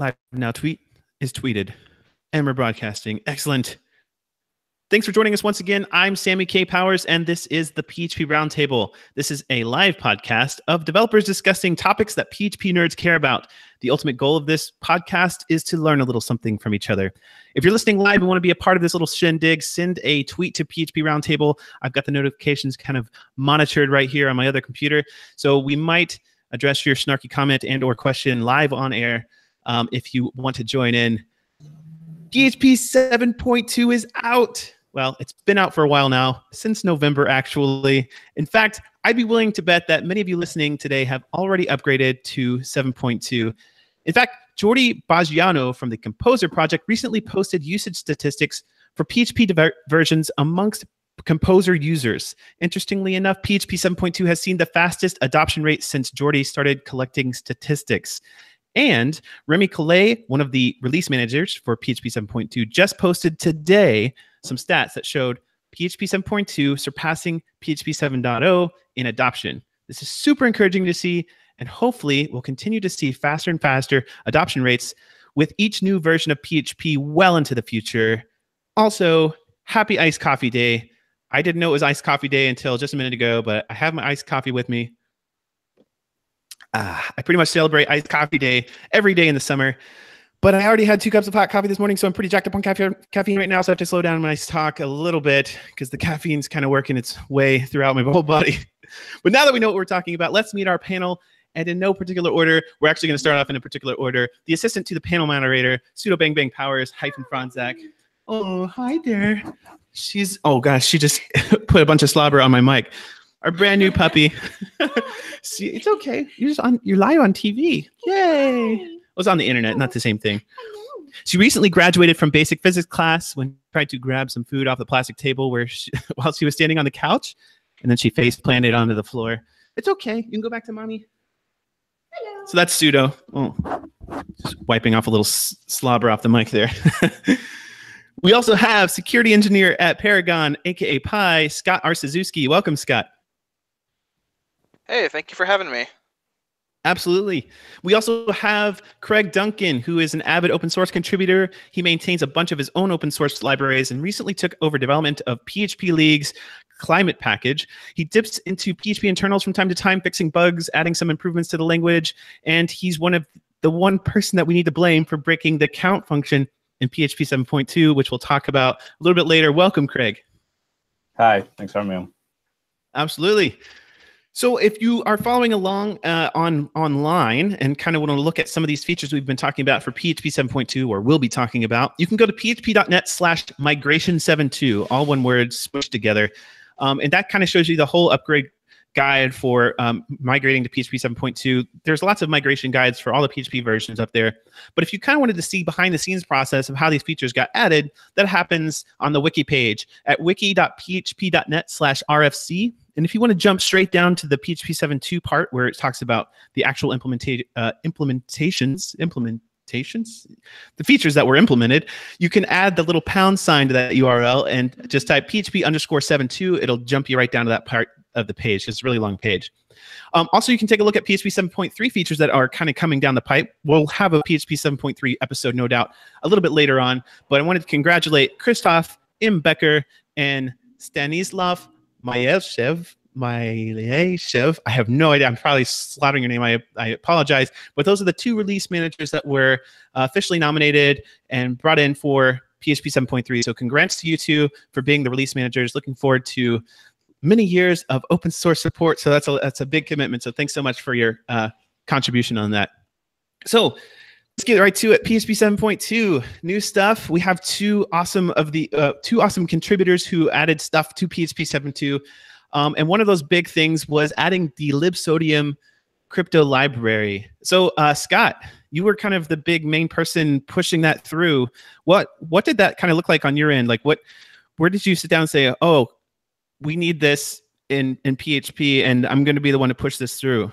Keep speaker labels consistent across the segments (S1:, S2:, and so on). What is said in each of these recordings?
S1: Live now tweet is tweeted. And we're broadcasting. Excellent. Thanks for joining us once again. I'm Sammy K. Powers, and this is the PHP Roundtable. This is a live podcast of developers discussing topics that PHP nerds care about. The ultimate goal of this podcast is to learn a little something from each other. If you're listening live and want to be a part of this little shindig, send a tweet to PHP Roundtable. I've got the notifications kind of monitored right here on my other computer, so we might address your snarky comment and or question live on air if you want to join in. PHP 7.2 is out. Well, it's been out for a while now, since November, actually. In fact, I'd be willing to bet that many of you listening today have already upgraded to 7.2. In fact, Jordi Baggiano from the Composer project recently posted usage statistics for PHP versions amongst Composer users. Interestingly enough, PHP 7.2 has seen the fastest adoption rate since Jordi started collecting statistics. And Remy Collet, one of the release managers for PHP 7.2, just posted today some stats that showed PHP 7.2 surpassing PHP 7.0 in adoption. This is super encouraging to see, and hopefully we'll continue to see faster and faster adoption rates with each new version of PHP well into the future. Also, happy Iced Coffee Day. I didn't know it was Iced Coffee Day until just a minute ago, but I have my iced coffee with me. I pretty much celebrate Iced Coffee Day every day in the summer, but I already had 2 cups of hot coffee this morning, so I'm pretty jacked up on caffeine right now, so I have to slow down my talk a little bit because the caffeine's kind of working its way throughout my whole body. But now that we know what we're talking about, let's meet our panel, and in no particular order. We're actually going to start off in a particular order. The assistant to the panel moderator, Sudo Bang Bang Powers, Franzak. Oh, hi there. Oh gosh, she just put a bunch of slobber on my mic. Our brand new puppy. See, it's okay. You're live on TV. Yay! It was on the internet, not the same thing. She recently graduated from basic physics class when she tried to grab some food off the plastic table while she was standing on the couch, and then she face planted onto the floor. It's okay. You can go back to mommy. Hello. So that's Sudo. Oh, just wiping off a little slobber off the mic there. We also have security engineer at Paragon, aka Pi, Scott Arciszewski. Welcome, Scott.
S2: Hey, thank you for having me.
S1: Absolutely. We also have Craig Duncan, who is an avid open source contributor. He maintains a bunch of his own open source libraries and recently took over development of PHP League's climate package. He dips into PHP internals from time to time, fixing bugs, adding some improvements to the language, and he's one person that we need to blame for breaking the count function in PHP 7.2, which we'll talk about a little bit later. Welcome, Craig.
S3: Hi, thanks for having me on.
S1: Absolutely. So if you are following along online and kind of want to look at some of these features we've been talking about for PHP 7.2 or will be talking about, you can go to php.net/migration72, all one word smushed together. And that kind of shows you the whole upgrade guide for migrating to PHP 7.2. There's lots of migration guides for all the PHP versions up there. But if you kind of wanted to see behind the scenes process of how these features got added, that happens on the wiki page at wiki.php.net/rfc. And if you want to jump straight down to the PHP 7.2 part where it talks about the actual implementations, the features that were implemented, you can add the little pound sign to that URL and just type php_7.2. It'll jump you right down to that part of the page. It's a really long page. Also, you can take a look at PHP 7.3 features that are kind of coming down the pipe. We'll have a PHP 7.3 episode, no doubt, a little bit later on. But I wanted to congratulate Christoph M. Becker and Stanislav Mayev. I have no idea. I'm probably slaughtering your name. I apologize. But those are the 2 release managers that were officially nominated and brought in for PHP 7.3. So congrats to you 2 for being the release managers. Looking forward to many years of open source support. So that's a big commitment. So thanks so much for your contribution on that. So let's get right to it. PHP 7.2, new stuff. We have 2 awesome contributors who added stuff to PHP 7.2. And one of those big things was adding the Libsodium crypto library. So Scott, you were kind of the big main person pushing that through. What did that kind of look like on your end? Like where did you sit down and say, oh, we need this in PHP and I'm going to be the one to push this through?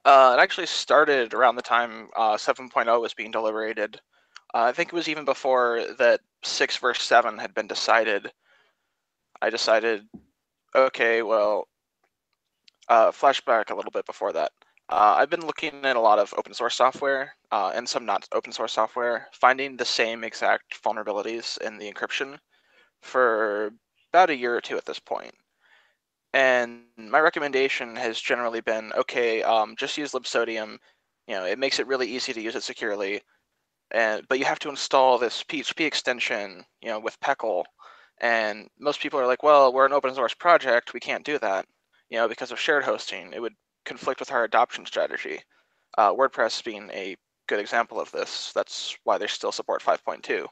S2: It actually started around the time 7.0 was being deliberated. I think it was even before that 6 verse 7 had been decided. I decided, okay, well, flashback a little bit before that. I've been looking at a lot of open source software and some not open source software, finding the same exact vulnerabilities in the encryption for about a year or two at this point. And my recommendation has generally been, okay, just use Libsodium. It makes it really easy to use it securely. But you have to install this PHP extension, with PECL. And most people are like, well, we're an open source project, we can't do that, because of shared hosting. It would conflict with our adoption strategy. WordPress being a good example of this. That's why they still support 5.2.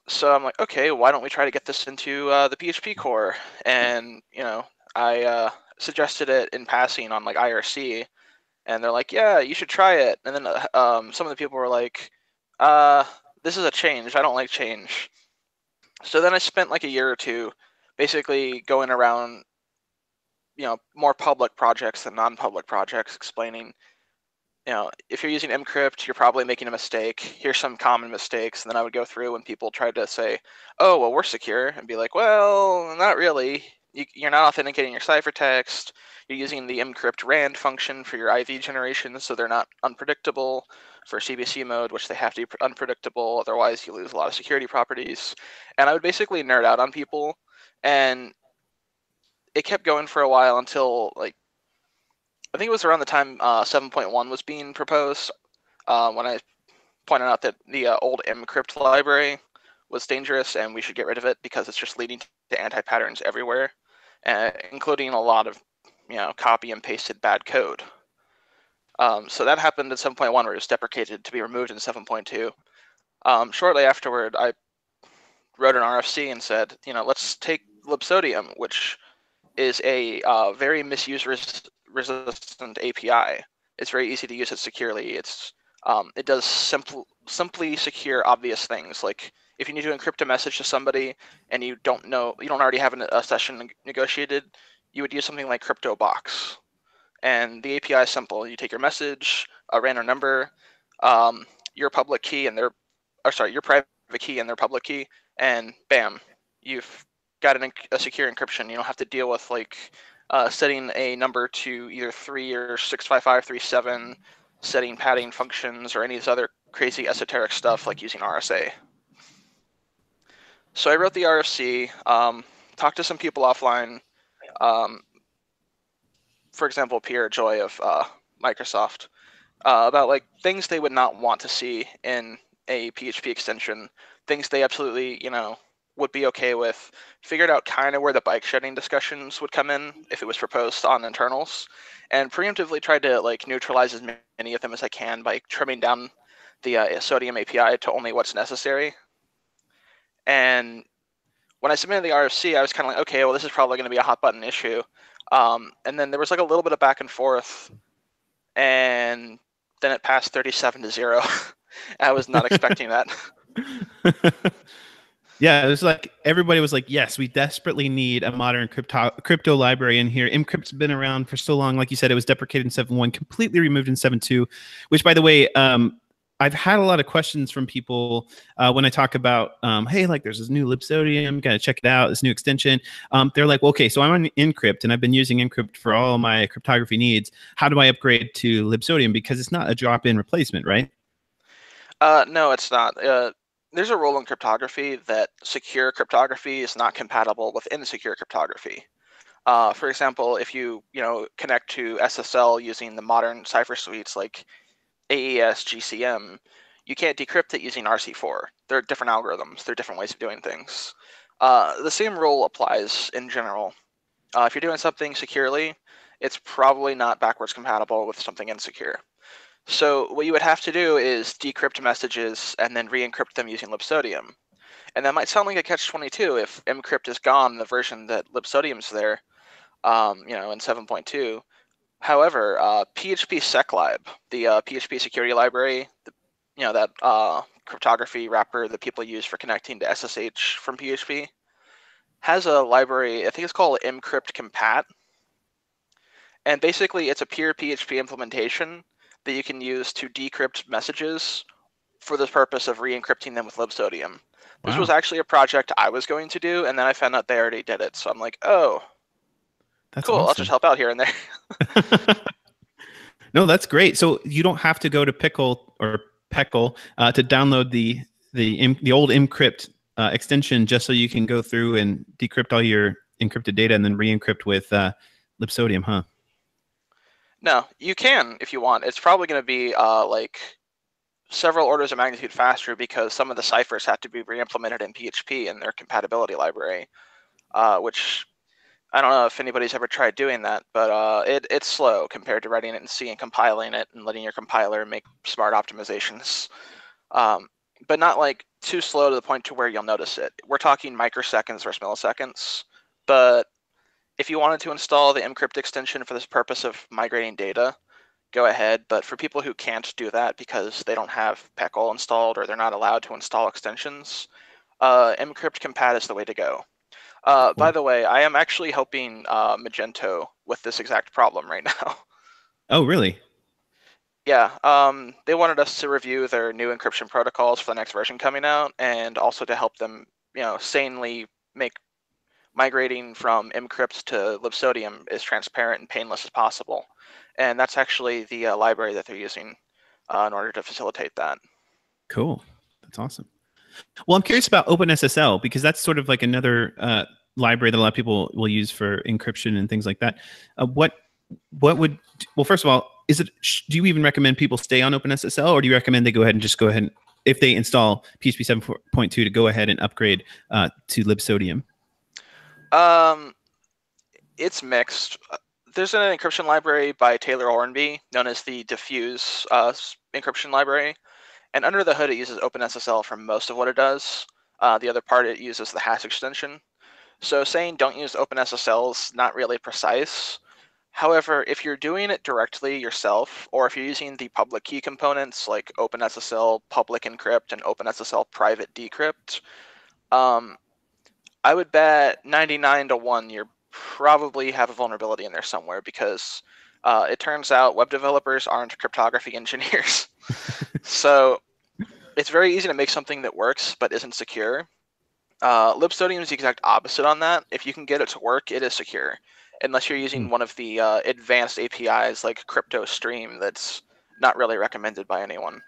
S2: So I'm like, okay, why don't we try to get this into the PHP core? And I suggested it in passing on like IRC, and they're like, yeah, you should try it. And then some of the people were like, this is a change. I don't like change. So then I spent like a year or two basically going around, more public projects than non-public projects, explaining, if you're using Mcrypt, you're probably making a mistake. Here's some common mistakes. And then I would go through when people tried to say, oh, well, we're secure, and be like, well, not really. You're not authenticating your ciphertext. You're using the Mcrypt rand function for your IV generation, so they're not unpredictable. For CBC mode, which they have to be unpredictable, otherwise you lose a lot of security properties. And I would basically nerd out on people, and it kept going for a while until like I think it was around the time 7.1 was being proposed, when I pointed out that the old Mcrypt library was dangerous and we should get rid of it because it's just leading to anti-patterns everywhere, including a lot of copy and pasted bad code. So that happened at 7.1, where it was deprecated to be removed in 7.2. Shortly afterward, I wrote an RFC and said, let's take Libsodium, which is a very misuse-resistant API. It's very easy to use it securely. It does simply secure obvious things. Like if you need to encrypt a message to somebody and you don't already have a session negotiated, you would use something like CryptoBox. And the API is simple. You take your message, a random number, your public key and your private key and their public key, and bam, you've got a secure encryption. You don't have to deal with like setting a number to either 3 or 65537, setting padding functions, or any of this other crazy esoteric stuff like using RSA. So I wrote the RFC, talked to some people offline. For example, Pierre Joy of Microsoft, about like things they would not want to see in a PHP extension, things they absolutely, would be okay with. Figured out kind of where the bike shedding discussions would come in if it was proposed on internals, and preemptively tried to like neutralize as many of them as I can by trimming down the Sodium API to only what's necessary. And when I submitted the RFC, I was kind of like, okay, well, this is probably going to be a hot button issue. And then there was like a little bit of back and forth, and then it passed 37-0. I was not expecting that.
S1: Yeah, it was like everybody was like, yes, we desperately need a modern crypto library in here. Mcrypt's been around for so long. Like you said, it was deprecated in 7.1, completely removed in 7.2, which, by the way, I've had a lot of questions from people when I talk about, hey, like there's this new Libsodium, got to check it out, this new extension. They're like, well, okay, so I'm on Encrypt and I've been using Encrypt for all my cryptography needs. How do I upgrade to Libsodium? Because it's not a drop-in replacement, right?
S2: No, it's not. There's a rule in cryptography that secure cryptography is not compatible with insecure cryptography. For example, if you connect to SSL using the modern cipher suites like AES, GCM, you can't decrypt it using RC4. They're different algorithms. They're different ways of doing things. The same rule applies in general. If you're doing something securely, it's probably not backwards compatible with something insecure. So what you would have to do is decrypt messages and then re-encrypt them using Libsodium. And that might sound like a catch-22 if Mcrypt is gone in the version that Libsodium's there, in 7.2. However, PHP SecLib, the PHP security library, that cryptography wrapper that people use for connecting to SSH from PHP, has a library, I think it's called Mcrypt Compat. And basically, it's a pure PHP implementation that you can use to decrypt messages for the purpose of re-encrypting them with Libsodium. This was actually a project I was going to do, and then I found out they already did it. So I'm like, oh,
S1: that's
S2: cool,
S1: awesome.
S2: I'll just help out here and there.
S1: No, that's great. So you don't have to go to Pickle or Peckle to download the old encrypt extension just so you can go through and decrypt all your encrypted data and then re-encrypt with Libsodium, huh?
S2: No, you can if you want. It's probably going to be like several orders of magnitude faster because some of the ciphers have to be re-implemented in PHP in their compatibility library, which I don't know if anybody's ever tried doing that, but it's slow compared to writing it in C and compiling it and letting your compiler make smart optimizations. But not like too slow to the point to where you'll notice it. We're talking microseconds versus milliseconds. But if you wanted to install the mcrypt extension for this purpose of migrating data, go ahead. But for people who can't do that because they don't have PECL installed or they're not allowed to install extensions, mcrypt compat is the way to go. By the way, I am actually helping Magento with this exact problem right now.
S1: Oh, really?
S2: Yeah, they wanted us to review their new encryption protocols for the next version coming out, and also to help them, sanely make migrating from mcrypt to Libsodium as transparent and painless as possible. And that's actually the library that they're using in order to facilitate that.
S1: Cool. That's awesome. Well, I'm curious about OpenSSL because that's sort of like another library that a lot of people will use for encryption and things like that. What would, well, first of all, do you even recommend people stay on OpenSSL, or do you recommend they go ahead and if they install PHP 7.2 to go ahead and upgrade to Libsodium?
S2: It's mixed. There's an encryption library by Taylor Hornby known as the Diffuse encryption library. And under the hood, it uses OpenSSL for most of what it does. The other part, it uses the hash extension. So saying don't use OpenSSL is not really precise. However, if you're doing it directly yourself, or if you're using the public key components like OpenSSL public encrypt and OpenSSL private decrypt, I would bet 99 to 1 you probably have a vulnerability in there somewhere because it turns out web developers aren't cryptography engineers. So it's very easy to make something that works but isn't secure. Libsodium is the exact opposite on that. If you can get it to work, it is secure. Unless you're using one of the advanced APIs like CryptoStream that's not really recommended by anyone.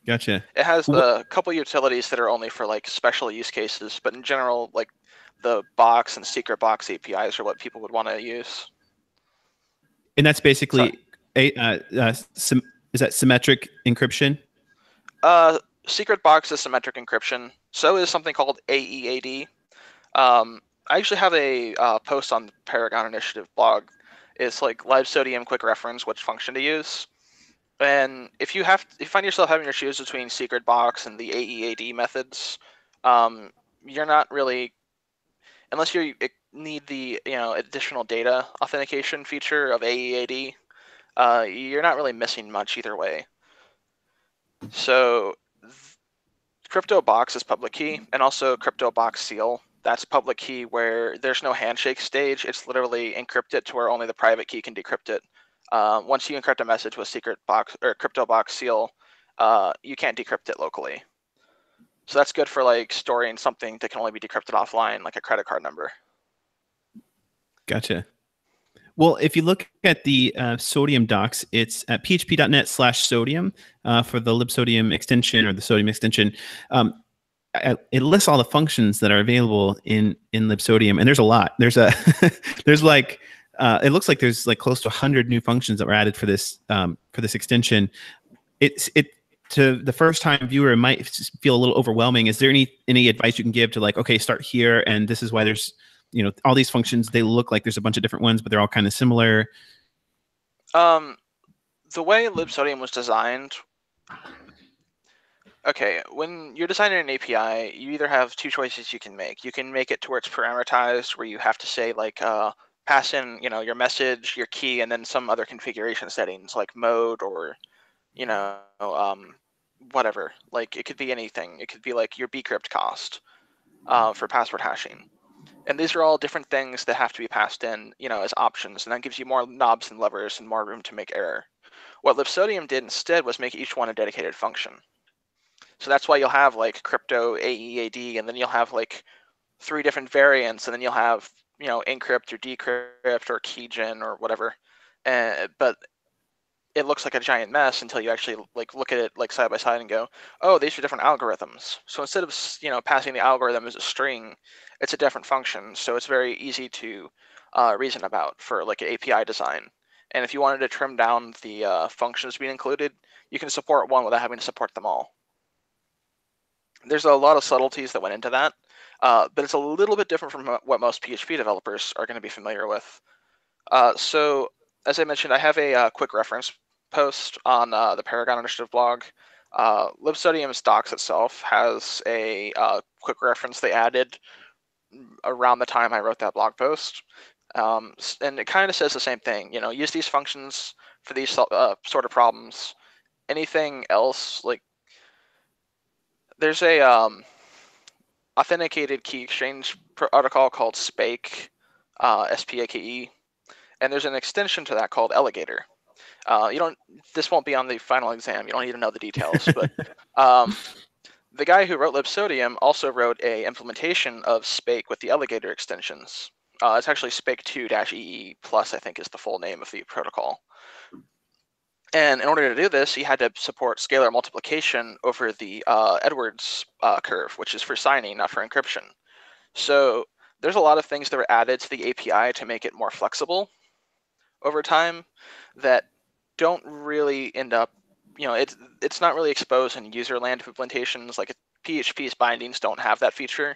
S1: Gotcha.
S2: It has a couple utilities that are only for like special use cases, but in general, like the box and secret box APIs are what people would want to use.
S1: And that's basically is that symmetric encryption?
S2: Secret box is symmetric encryption. So is something called AEAD. I actually have a post on the Paragon Initiative blog. It's like Libsodium quick reference which function to use. And if you find yourself having your choose between secret box and the AEAD methods, you're not really, unless you need the additional data authentication feature of AEAD, you're not really missing much either way. So CryptoBox is public key, and also CryptoBox Seal. That's public key where there's no handshake stage. It's literally encrypted to where only the private key can decrypt it. Once you encrypt a message with secret box or CryptoBox Seal, you can't decrypt it locally. So that's good for like storing something that can only be decrypted offline, like a credit card number.
S1: Gotcha. Well, if you look at the Sodium docs, it's at php.net/sodium for the Libsodium extension or the Sodium extension. It lists all the functions that are available in Libsodium, and there's a lot. There's like it looks like there's like close to 100 new functions that were added for this extension. To the first-time viewer, it might feel a little overwhelming. Is there any advice you can give to like, okay, start here, and this is why there's all these functions? They look like there's a bunch of different ones, but they're all kind of similar.
S2: The way Libsodium was designed. Okay, when you're designing an API, you either have two choices you can make. You can make it to where it's parameterized, where you have to say like pass in your message, your key, and then some other configuration settings like mode or whatever. Like it could be anything. It could be like your bcrypt cost for password hashing. And these are all different things that have to be passed in, as options, and that gives you more knobs and levers and more room to make error. What Libsodium did instead was make each one a dedicated function. So that's why you'll have like crypto AEAD, and then you'll have like 3 different variants, and then you'll have encrypt or decrypt or keygen or whatever. But it looks like a giant mess until you actually like look at it like side by side and go, oh, these are different algorithms. So instead of passing the algorithm as a string, it's a different function. So it's very easy to reason about for like an API design. And if you wanted to trim down the functions being included, you can support one without having to support them all. There's a lot of subtleties that went into that, but it's a little bit different from what most PHP developers are going to be familiar with. So as I mentioned, I have a quick reference post on the Paragon Initiative blog. Libsodium's docs itself has a quick reference they added around the time I wrote that blog post. And it kind of says the same thing, use these functions for these sort of problems. Anything else, like there's a authenticated key exchange protocol called SPAKE, S-P-A-K-E, and there's an extension to that called Alligator. This won't be on the final exam. You don't need to know the details, but the guy who wrote Libsodium also wrote a implementation of SPAKE with the Alligator extensions. It's actually SPAKE2-EE+, I think is the full name of the protocol. And in order to do this, he had to support scalar multiplication over the Edwards curve, which is for signing, not for encryption. So there's a lot of things that were added to the API to make it more flexible over time that don't really end up, it's not really exposed in user land implementations. Like PHP's bindings don't have that feature.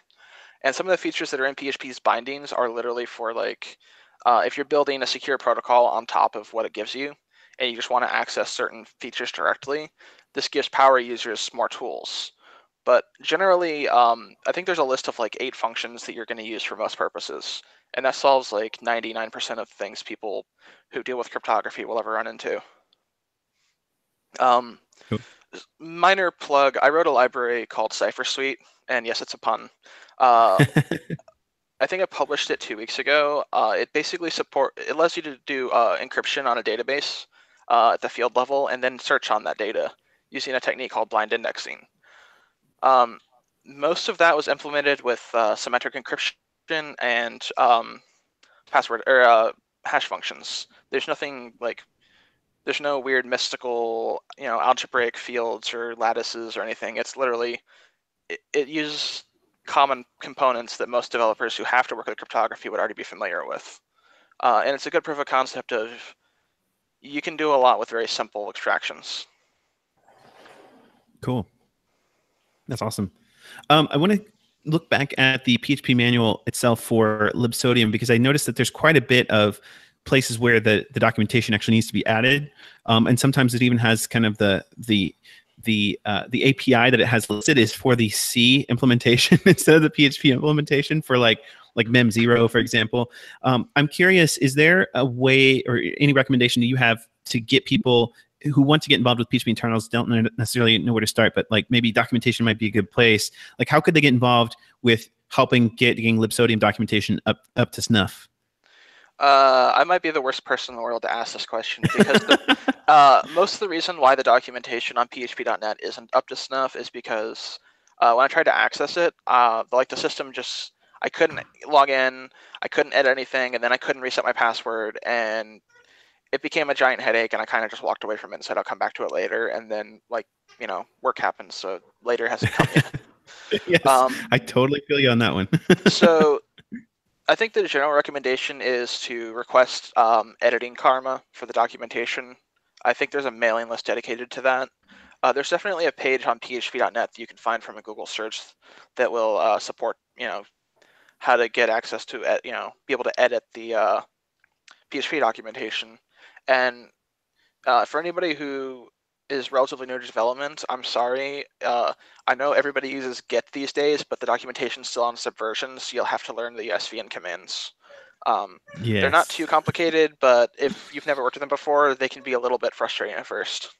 S2: And some of the features that are in PHP's bindings are literally for like, if you're building a secure protocol on top of what it gives you, and you just want to access certain features directly, this gives power users more tools. But generally, I think there's a list of like 8 functions that you're going to use for most purposes. And that solves like 99% of things people who deal with cryptography will ever run into. Cool. Minor plug, I wrote a library called CipherSuite, and yes, it's a pun. I think I published it 2 weeks ago. It basically it allows you to do encryption on a database at the field level and then search on that data using a technique called blind indexing. Most of that was implemented with symmetric encryption and password or hash functions. There's nothing like, there's no weird mystical, algebraic fields or lattices or anything. It's literally, it uses common components that most developers who have to work with cryptography would already be familiar with. And it's a good proof of concept of, you can do a lot with very simple extractions.
S1: Cool. That's awesome. I want to look back at the PHP manual itself for Libsodium, because I noticed that there's quite a bit of places where the documentation actually needs to be added. And sometimes it even has kind of the API that it has listed is for the C implementation instead of the PHP implementation for like mem0, for example. I'm curious, is there a way or any recommendation do you have to get people who want to get involved with PHP internals, don't necessarily know where to start, but like maybe documentation might be a good place? Like, how could they get involved with helping getting Libsodium documentation up to snuff?
S2: I might be the worst person in the world to ask this question, because most of the reason why the documentation on php.net isn't up to snuff is because when I tried to access it, the system just, I couldn't log in, I couldn't edit anything, and then I couldn't reset my password, and it became a giant headache, and I kind of just walked away from it and said I'll come back to it later, and then work happens, so later hasn't come yet.
S1: Yes, I totally feel you on that one.
S2: So I think the general recommendation is to request editing karma for the documentation. I think there's a mailing list dedicated to that. There's definitely a page on php.net that you can find from a Google search that will support, how to get access to, be able to edit the PHP documentation. And for anybody who is relatively new to development, I'm sorry. I know everybody uses get these days, but the documentation's still on Subversion, so you'll have to learn the SVN commands.
S1: Yes.
S2: They're not too complicated, but if you've never worked with them before, they can be a little bit frustrating at first.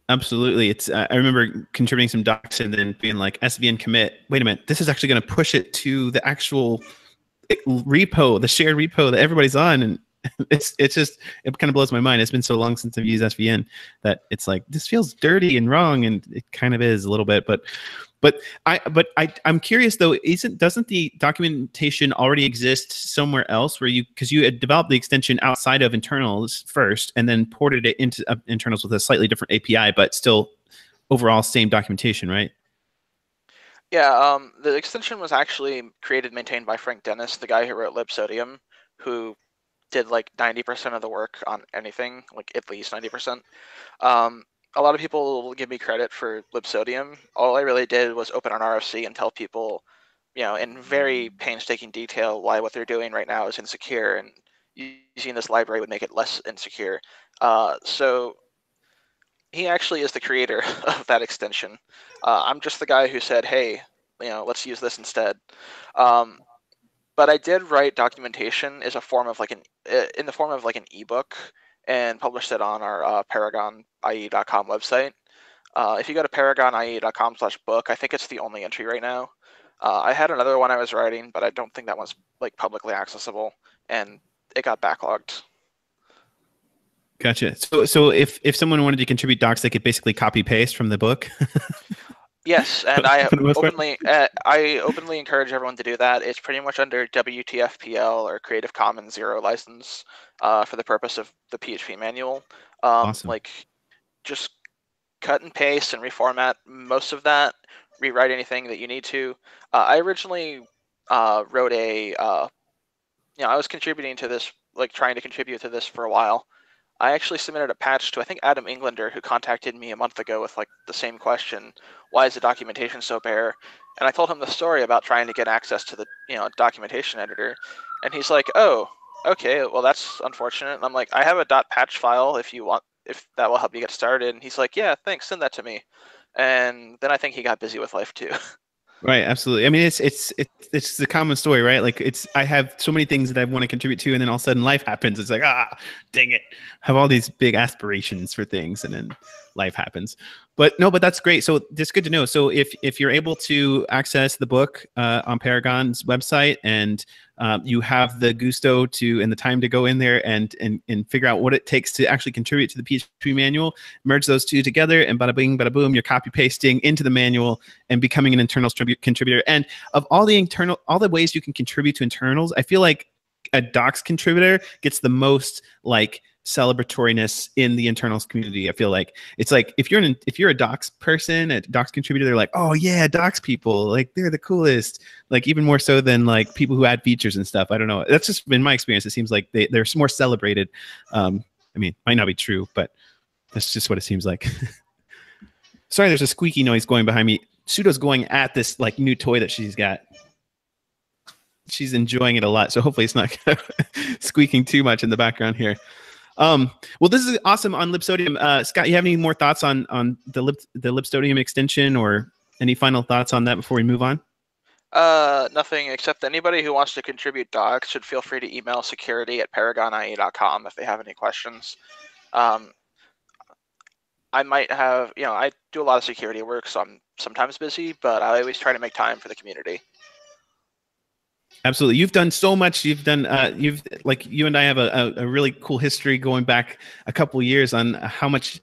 S1: Absolutely. It's I remember contributing some docs and then being like, SVN commit, wait a minute, this is actually going to push it to the actual repo, the shared repo that everybody's on. And it kind of blows my mind. It's been so long since I've used SVN that it's like, this feels dirty and wrong, and it kind of is a little bit. But I'm curious though, doesn't the documentation already exist somewhere else where because you had developed the extension outside of internals first and then ported it into internals with a slightly different API, but still overall same documentation, right?
S2: Yeah, the extension was actually created and maintained by Frank Dennis, the guy who wrote Libsodium, who did like 90% of the work on anything, like at least 90%. A lot of people will give me credit for Libsodium. All I really did was open an RFC and tell people, in very painstaking detail why what they're doing right now is insecure, and using this library would make it less insecure. So he actually is the creator of that extension. I'm just the guy who said, hey, let's use this instead. But I did write documentation in the form of like an ebook and published it on our paragonie.com website. If you go to paragonie.com/book, I think it's the only entry right now. I had another one I was writing, but I don't think that one's like publicly accessible, and it got backlogged.
S1: Gotcha. So if someone wanted to contribute docs, they could basically copy paste from the book.
S2: Yes, and I openly encourage everyone to do that. It's pretty much under WTFPL or Creative Commons 0 license for the purpose of the PHP manual.
S1: Awesome.
S2: Like, just cut and paste and reformat most of that. Rewrite anything that you need to. I originally wrote I was contributing to this, like trying to contribute to this for a while. I actually submitted a patch to, I think, Adam Englander, who contacted me a month ago with like the same question: why is the documentation so bare? And I told him the story about trying to get access to the documentation editor, and he's like, oh, okay, well that's unfortunate. And I'm like, I have a .patch file if that will help you get started. And he's like, yeah, thanks, send that to me. And then I think he got busy with life too.
S1: Right, absolutely. I mean, it's the common story, right? Like I have so many things that I want to contribute to, and then all of a sudden life happens. It's like, dang it. I have all these big aspirations for things, and then life happens. But that's great. So that's good to know. So if you're able to access the book on Paragon's website, and you have the gusto and the time to go in there and figure out what it takes to actually contribute to the PHP manual, merge those two together, and bada bing, bada boom, you're copy pasting into the manual and becoming an internals contributor. And of all the ways you can contribute to internals, I feel like a docs contributor gets the most like celebratoriness in the internals community. I feel like it's like if you're a docs person, a docs contributor, they're like, oh yeah, docs people, like they're the coolest, like even more so than like people who add features and stuff. I don't know, that's just been my experience. It seems like they're more celebrated. I mean, might not be true, but that's just what it seems like. Sorry, there's a squeaky noise going behind me. Sudo's going at this like new toy that she's got. She's enjoying it a lot, so hopefully it's not squeaking too much in the background here. Well, this is awesome on Libsodium. Scott, you have any more thoughts on the Libsodium extension, or any final thoughts on that before we move on?
S2: Nothing, except anybody who wants to contribute docs should feel free to email security@paragonie.com if they have any questions. I might have, I do a lot of security work, so I'm sometimes busy, but I always try to make time for the community.
S1: Absolutely. You've done so much. You've done, you and I have a really cool history going back a couple of years on how much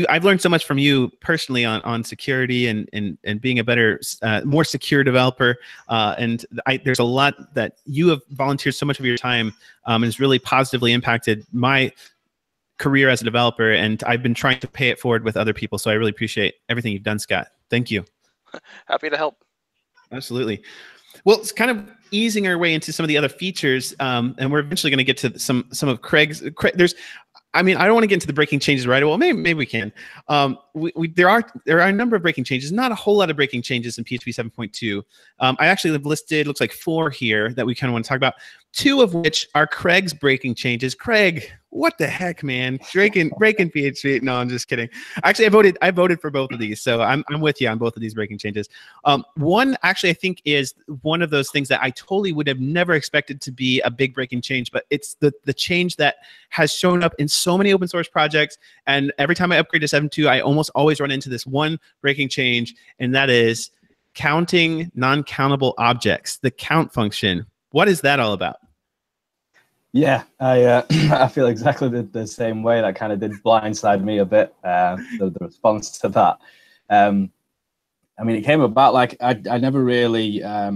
S1: I've learned so much from you personally on security and being a better, more secure developer. There's a lot that you have volunteered so much of your time and has really positively impacted my career as a developer. And I've been trying to pay it forward with other people. So I really appreciate everything you've done, Scott. Thank you.
S2: Happy to help.
S1: Absolutely. Well, it's kind of easing our way into some of the other features, and we're eventually going to get to some of Craig's. I don't want to get into the breaking changes right away. Well, maybe we can. There are a number of breaking changes, not a whole lot of breaking changes in PHP 7.2. I actually have listed, looks like 4 here that we kind of want to talk about. 2 of which are Craig's breaking changes. Craig, what the heck, man? Breaking PHP. No, I'm just kidding. Actually, I voted for both of these, so I'm with you on both of these breaking changes. One actually I think is one of those things that I totally would have never expected to be a big breaking change, but it's the change that has shown up in so many open source projects, and every time I upgrade to 7.2, I almost always run into this one breaking change, and that is counting non-countable objects, the count function. What is that all about?
S3: Yeah, I feel exactly the same way. That kind of did blindside me a bit, the response to that. I mean, it came about like I never really. I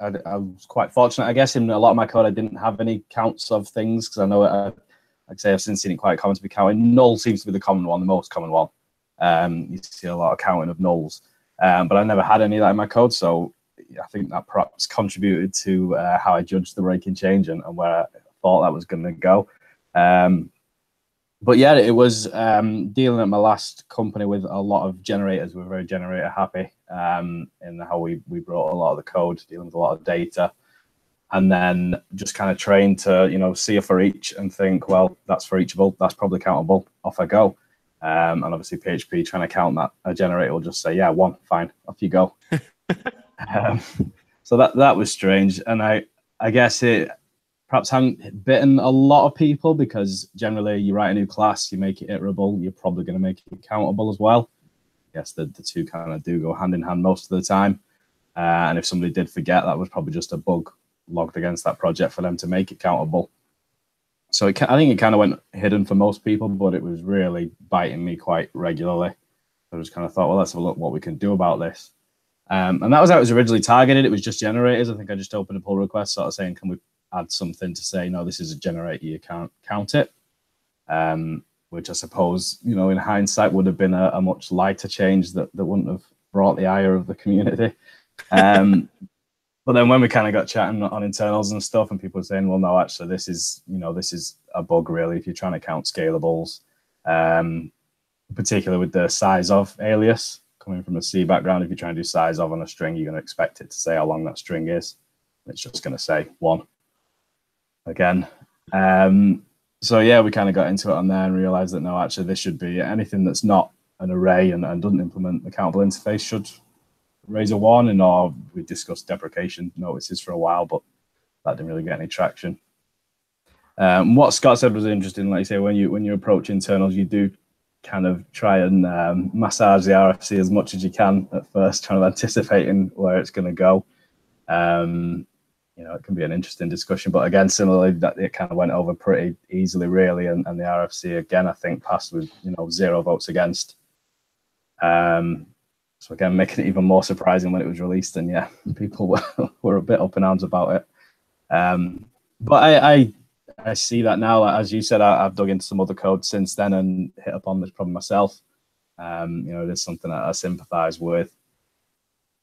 S3: was quite fortunate, I guess, in a lot of my code. I didn't have any counts of things because I know, like I say, I've since seen it quite common to be counting. Null seems to be the common one, the most common one. You see a lot of counting of nulls, but I never had any of that in my code. So I think that perhaps contributed to how I judged the breaking change and where I thought that was going to go. But yeah, it was dealing at my last company with a lot of generators. We're very generator happy in how we brought a lot of the code, dealing with a lot of data, and then just kind of trained to, see a for each and think, well, that's for eachable, that's probably countable, off I go. And obviously PHP trying to count that, a generator will just say, yeah, 1, fine, off you go. So that was strange. And I guess it perhaps hadn't bitten a lot of people because generally you write a new class, you make it iterable, you're probably going to make it countable as well. Yes, the two kind of do go hand in hand most of the time. And if somebody did forget, that was probably just a bug logged against that project for them to make it countable. So I think it kind of went hidden for most people, but it was really biting me quite regularly. I just kind of thought, well, let's have a look what we can do about this. And that was how it was originally targeted. It was just generators. I think I just opened a pull request sort of saying, can we add something to say, no, this is a generator, you can't count it. Which I suppose, in hindsight would have been a much lighter change that wouldn't have brought the ire of the community. But then when we kind of got chatting on internals and stuff, and people were saying, well, no, actually, this is a bug, really, if you're trying to count scalables, particularly with the size of alias. Coming from a C background, if you're trying to do size of on a string, you're going to expect it to say how long that string is. It's just going to say 1 again. So yeah, we kind of got into it on there and realized that no, actually, this should be anything that's not an array and doesn't implement the countable interface should raise a 1. And we discussed deprecation notices for a while, but that didn't really get any traction. What Scott said was interesting. Like you say, when you approach internals, you do kind of try and massage the RFC as much as you can at first, trying to anticipating where it's going to go. It can be an interesting discussion, but again, similarly, that it kind of went over pretty easily, really, and the RFC again, I think, passed with 0 votes against. So again, making it even more surprising when it was released, and yeah, people were a bit up in arms about it. But I see that now. As you said, I've dug into some other code since then and hit upon this problem myself. It is something that I sympathise with.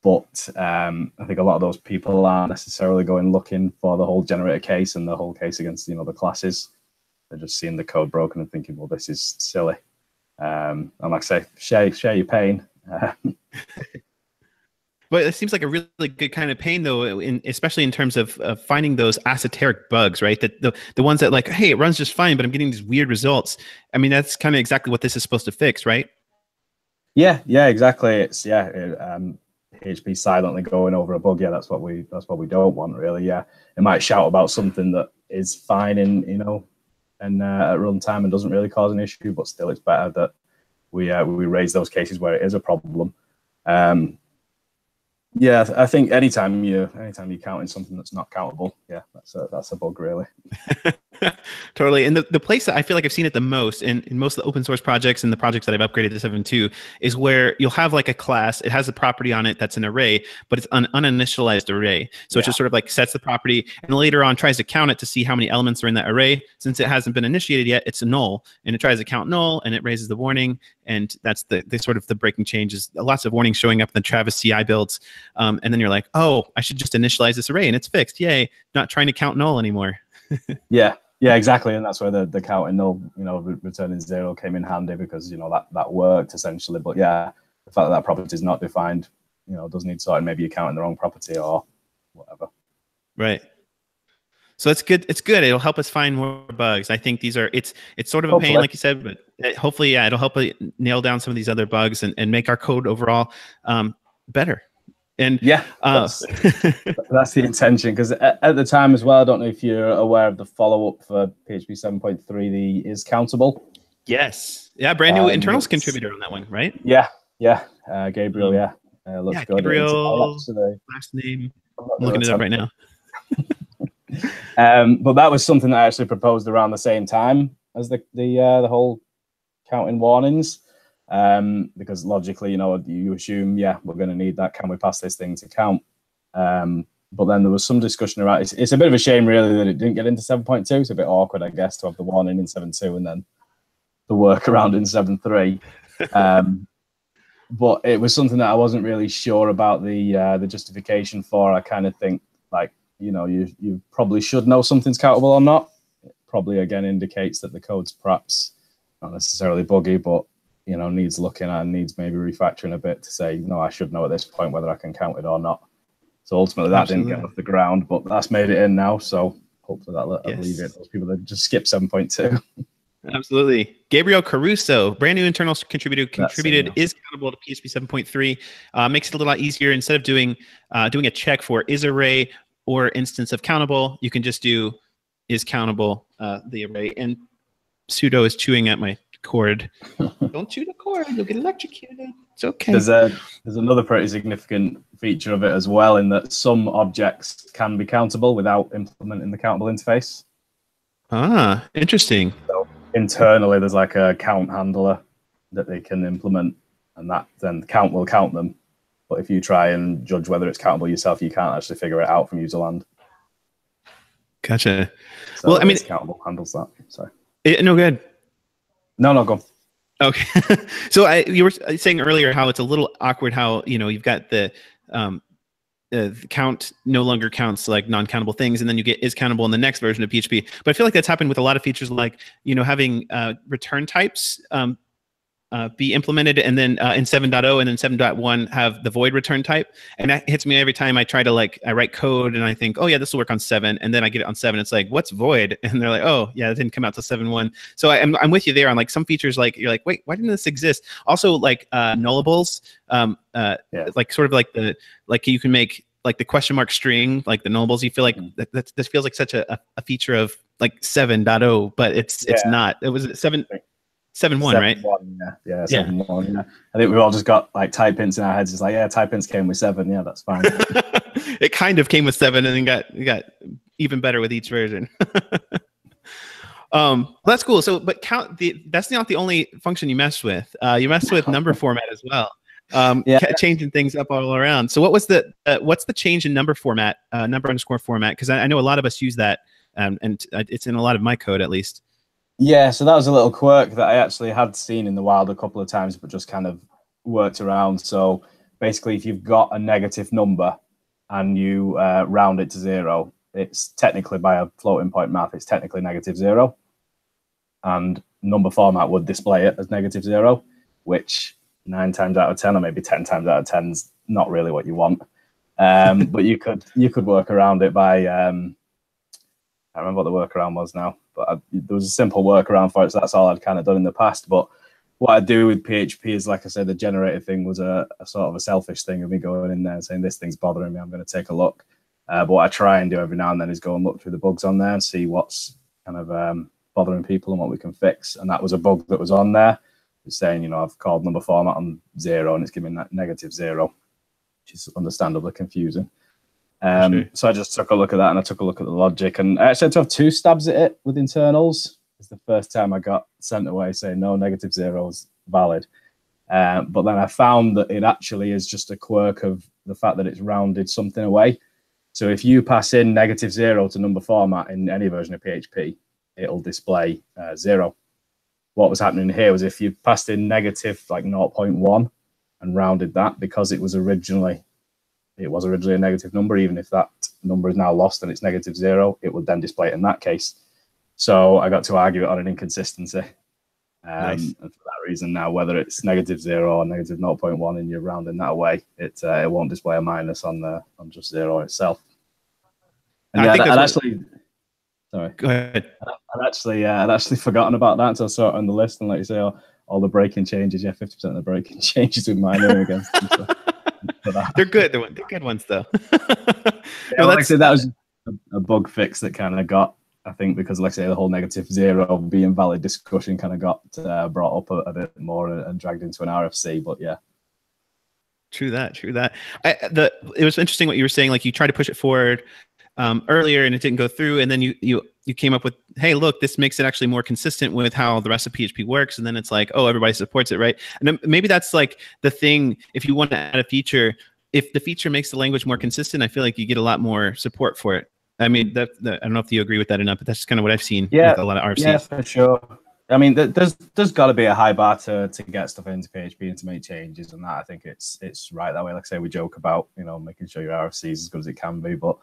S3: But I think a lot of those people aren't necessarily going looking for the whole generator case and the whole case against the classes. They're just seeing the code broken and thinking, well, this is silly. And like I say, share your pain.
S1: But it seems like a really good kind of pain, though, especially in terms of finding those esoteric bugs, right? That the ones that like, hey, it runs just fine, but I'm getting these weird results. I mean, that's kind of exactly what this is supposed to fix, right?
S3: Yeah, exactly. It's PHP silently going over a bug. Yeah, that's what we don't want, really. Yeah, it might shout about something that is fine at runtime and doesn't really cause an issue, but still, it's better that we raise those cases where it is a problem. Yeah, I think anytime you're counting something that's not countable, yeah, that's a bug, really.
S1: Totally. And the place that I feel like I've seen it the most in most of the open source projects and the projects that I've upgraded to 7.2 is where you'll have like a class, it has a property on it that's an array, but it's an uninitialized array. So it just sort of like sets the property and later on tries to count it to see how many elements are in that array. Since it hasn't been initiated yet, it's a null, and it tries to count null and it raises the warning. And that's the sort of the breaking changes. Lots of warnings showing up in the Travis CI builds. And then you're like, oh, I should just initialize this array and it's fixed. Yay. Not trying to count null anymore.
S3: Yeah, exactly. And that's where the counting null, returning 0 came in handy because, that worked essentially. But yeah, the fact that property is not defined, does need sorting. Maybe you're counting the wrong property or whatever.
S1: Right. So it's good. It's good. It'll help us find more bugs. I think it's sort of a pain, like you said, but hopefully, yeah, it'll help nail down some of these other bugs and make our code overall better. And
S3: yeah, that's the intention. Because at the time as well, I don't know if you're aware of the follow-up for PHP 7.3, the is countable.
S1: Yes. Yeah, brand new internals contributor on that one, right?
S3: Yeah. Gabriel, looks good.
S1: Gabriel, last name. I'm looking it up right now.
S3: But that was something that I actually proposed around the same time as the whole counting warnings. because logically, you assume, yeah, we're going to need that. Can we pass this thing to count? But then there was some discussion around it's a bit of a shame, really, that it didn't get into 7.2. It's a bit awkward, I guess, to have the warning in 7.2 and then the workaround in 7.3. But it was something that I wasn't really sure about the justification for. I kind of think, like, you probably should know something's countable or not. It probably, again, indicates that the code's perhaps not necessarily buggy, but, needs looking at and needs maybe refactoring a bit to say, no, I should know at this point whether I can count it or not. So ultimately, that didn't get off the ground, but that's made it in now. So hopefully that'll alleviate those people that just skip 7.2.
S1: Absolutely. Gabriel Caruso, brand new internal contributor, contributed is countable to PHP 7.3. Makes it a little lot easier. Instead of doing a check for is array or instance of countable, you can just do is countable the array. And sudo is chewing at my cord. Don't chew the cord, you'll get electrocuted. It's okay. There's another
S3: pretty significant feature of it as well, in that some objects can be countable without implementing the countable interface.
S1: Ah, interesting.
S3: So internally, there's like a count handler that they can implement, and that then count will count them. But if you try and judge whether it's countable yourself, you can't actually figure it out from user land.
S1: Gotcha.
S3: So well, I mean, countable handles that. Sorry.
S1: No, good.
S3: No, go.
S1: Okay. So you were saying earlier how it's a little awkward how, you've got the count no longer counts like non-countable things, and then you get is countable in the next version of PHP. But I feel like that's happened with a lot of features, like, having return types be implemented, and then in 7.0 and then 7.1 have the void return type. And that hits me every time I try to I write code and I think, oh yeah, this will work on 7, and then I get it on 7. It's like, what's void? And they're like, oh yeah, it didn't come out till 7.1. So I'm with you there on like some features, like you're like, wait, why didn't this exist? Also like nullables, like sort of like you can make like the question mark string, like the nullables. You feel like this feels like such a feature of like 7.0, but it's not. It was 7.1, right?
S3: 7.1, yeah. I think we've all just got like type hints in our heads. It's like, yeah, type hints came with 7. Yeah, that's fine.
S1: It kind of came with 7 and then got even better with each version. That's cool. So, but that's not the only function you messed with. You messed with number format as well. Changing things up all around. So what was what's the change in number format, number underscore format? Because I know a lot of us use that, and it's in a lot of my code at least.
S3: Yeah, so that was a little quirk that I actually had seen in the wild a couple of times, but just kind of worked around. So basically, if you've got a negative number and you round it to 0, it's technically, by a floating point math, it's technically -0. And number format would display it as -0, which 9 times out of 10, or maybe 10 times out of 10 is not really what you want. But you could work around it by, I don't remember what the workaround was now, but there was a simple workaround for it, so that's all I'd kind of done in the past. But what I do with PHP is, like I said, the generator thing was a sort of a selfish thing of me going in there and saying, this thing's bothering me, I'm going to take a look. But what I try and do every now and then is go and look through the bugs on there and see what's kind of bothering people and what we can fix. And that was a bug that was on there. It's saying, I've called number format on 0 and it's giving that -0, which is understandably confusing. So I just took a look at that, and I took a look at the logic, and I actually had to have 2 stabs at it with internals. It's the first time I got sent away saying no, -0 is valid. But then I found that it actually is just a quirk of the fact that it's rounded something away. So if you pass in -0 to number format in any version of PHP, it'll display 0. What was happening here was if you passed in negative like 0.1 and rounded that, because it was originally a negative number, even if that number is now lost and it's -0, it would then display it in that case. So I got to argue it on an inconsistency. Nice. And for that reason now, whether it's -0 or -0.1 and you're rounding that away, it won't display a minus on just 0 itself. And
S1: I think
S3: actually, sorry.
S1: Go ahead.
S3: I'd actually forgotten about that until I saw it on the list, and like you say, all the breaking changes, 50% of the breaking changes with minor against them. So.
S1: They're good. They're good ones, though.
S3: Like I said, that was a bug fix that kind of got, I think, because like I say, the whole -0 being valid discussion kind of got brought up a bit more and dragged into an RFC. But yeah,
S1: true that. It was interesting what you were saying. Like you tried to push it forward earlier, and it didn't go through, and then you you came up with, hey, look, this makes it actually more consistent with how the rest of PHP works. And then it's like, oh, everybody supports it, right? And then maybe that's like the thing. If you want to add a feature, if the feature makes the language more consistent, I feel like you get a lot more support for it. I mean, I don't know if you agree with that or not, but that's kind of what I've seen with a lot of RFCs.
S3: Yeah, for sure. I mean, there's got to be a high bar to get stuff into PHP and to make changes, and that I think it's right that way. Like I say, we joke about making sure your RFC is as good as it can be, but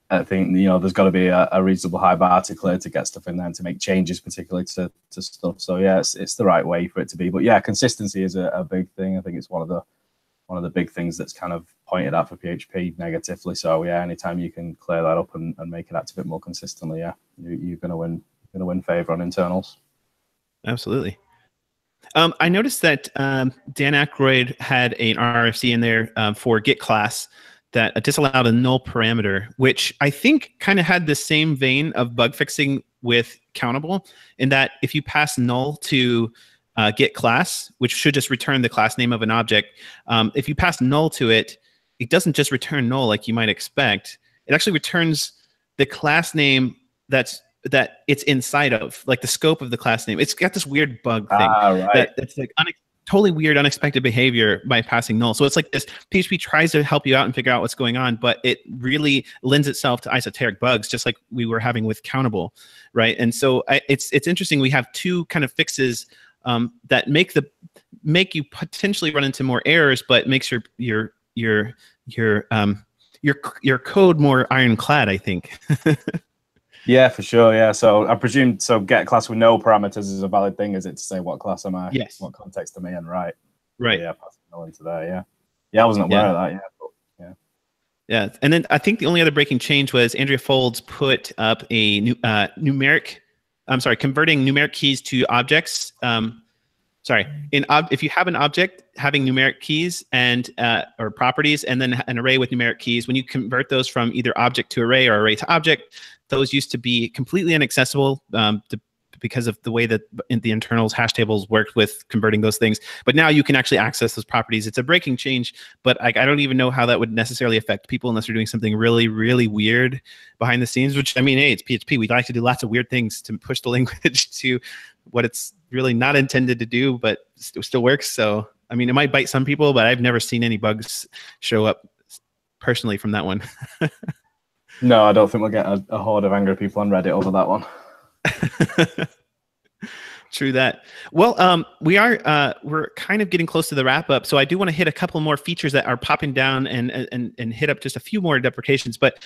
S3: I think there's got to be a reasonable high bar to clear to get stuff in there and to make changes, particularly to stuff. So yeah, it's the right way for it to be. But yeah, consistency is a big thing. I think it's one of the big things that's kind of pointed at for PHP negatively. So yeah, anytime you can clear that up and make it act a bit more consistently, yeah, you're gonna win favor on internals.
S1: Absolutely. I noticed that Dan Aykroyd had an RFC in there for Git class that disallowed a null parameter, which I think kind of had the same vein of bug fixing with countable, in that if you pass null to Git class, which should just return the class name of an object, if you pass null to it, it doesn't just return null like you might expect. It actually returns the class name that it's inside of, like the scope of the class name. It's got this weird bug thing that's like totally weird, unexpected behavior by passing null. So it's like this, PHP tries to help you out and figure out what's going on, but it really lends itself to esoteric bugs, just like we were having with countable, right? And so it's interesting. We have two kind of fixes that make you potentially run into more errors, but makes your code more ironclad, I think.
S3: Yeah, for sure. Yeah. So I presume get class with no parameters is a valid thing, is it, to say what class am I?
S1: Yes.
S3: What context am I in? Right.
S1: Right.
S3: Yeah. Passing null into there. Yeah. Yeah. I wasn't aware of that. Yeah. But, yeah.
S1: Yeah. And then I think the only other breaking change was Andrea Folds put up a new converting numeric keys to objects. If you have an object having numeric keys and or properties, and then an array with numeric keys, when you convert those from either object to array or array to object, those used to be completely inaccessible because of the way that the internals hash tables worked with converting those things. But now you can actually access those properties. It's a breaking change, but I don't even know how that would necessarily affect people unless you're doing something really, really weird behind the scenes, which, I mean, hey, it's PHP. We'd like to do lots of weird things to push the language to what it's really not intended to do, but still works. So, I mean, it might bite some people, but I've never seen any bugs show up personally from that one.
S3: No, I don't think we'll get a horde of angry people on Reddit over that one.
S1: True that. Well, we're kind of getting close to the wrap up, so I do want to hit a couple more features that are popping down and hit up just a few more deprecations. But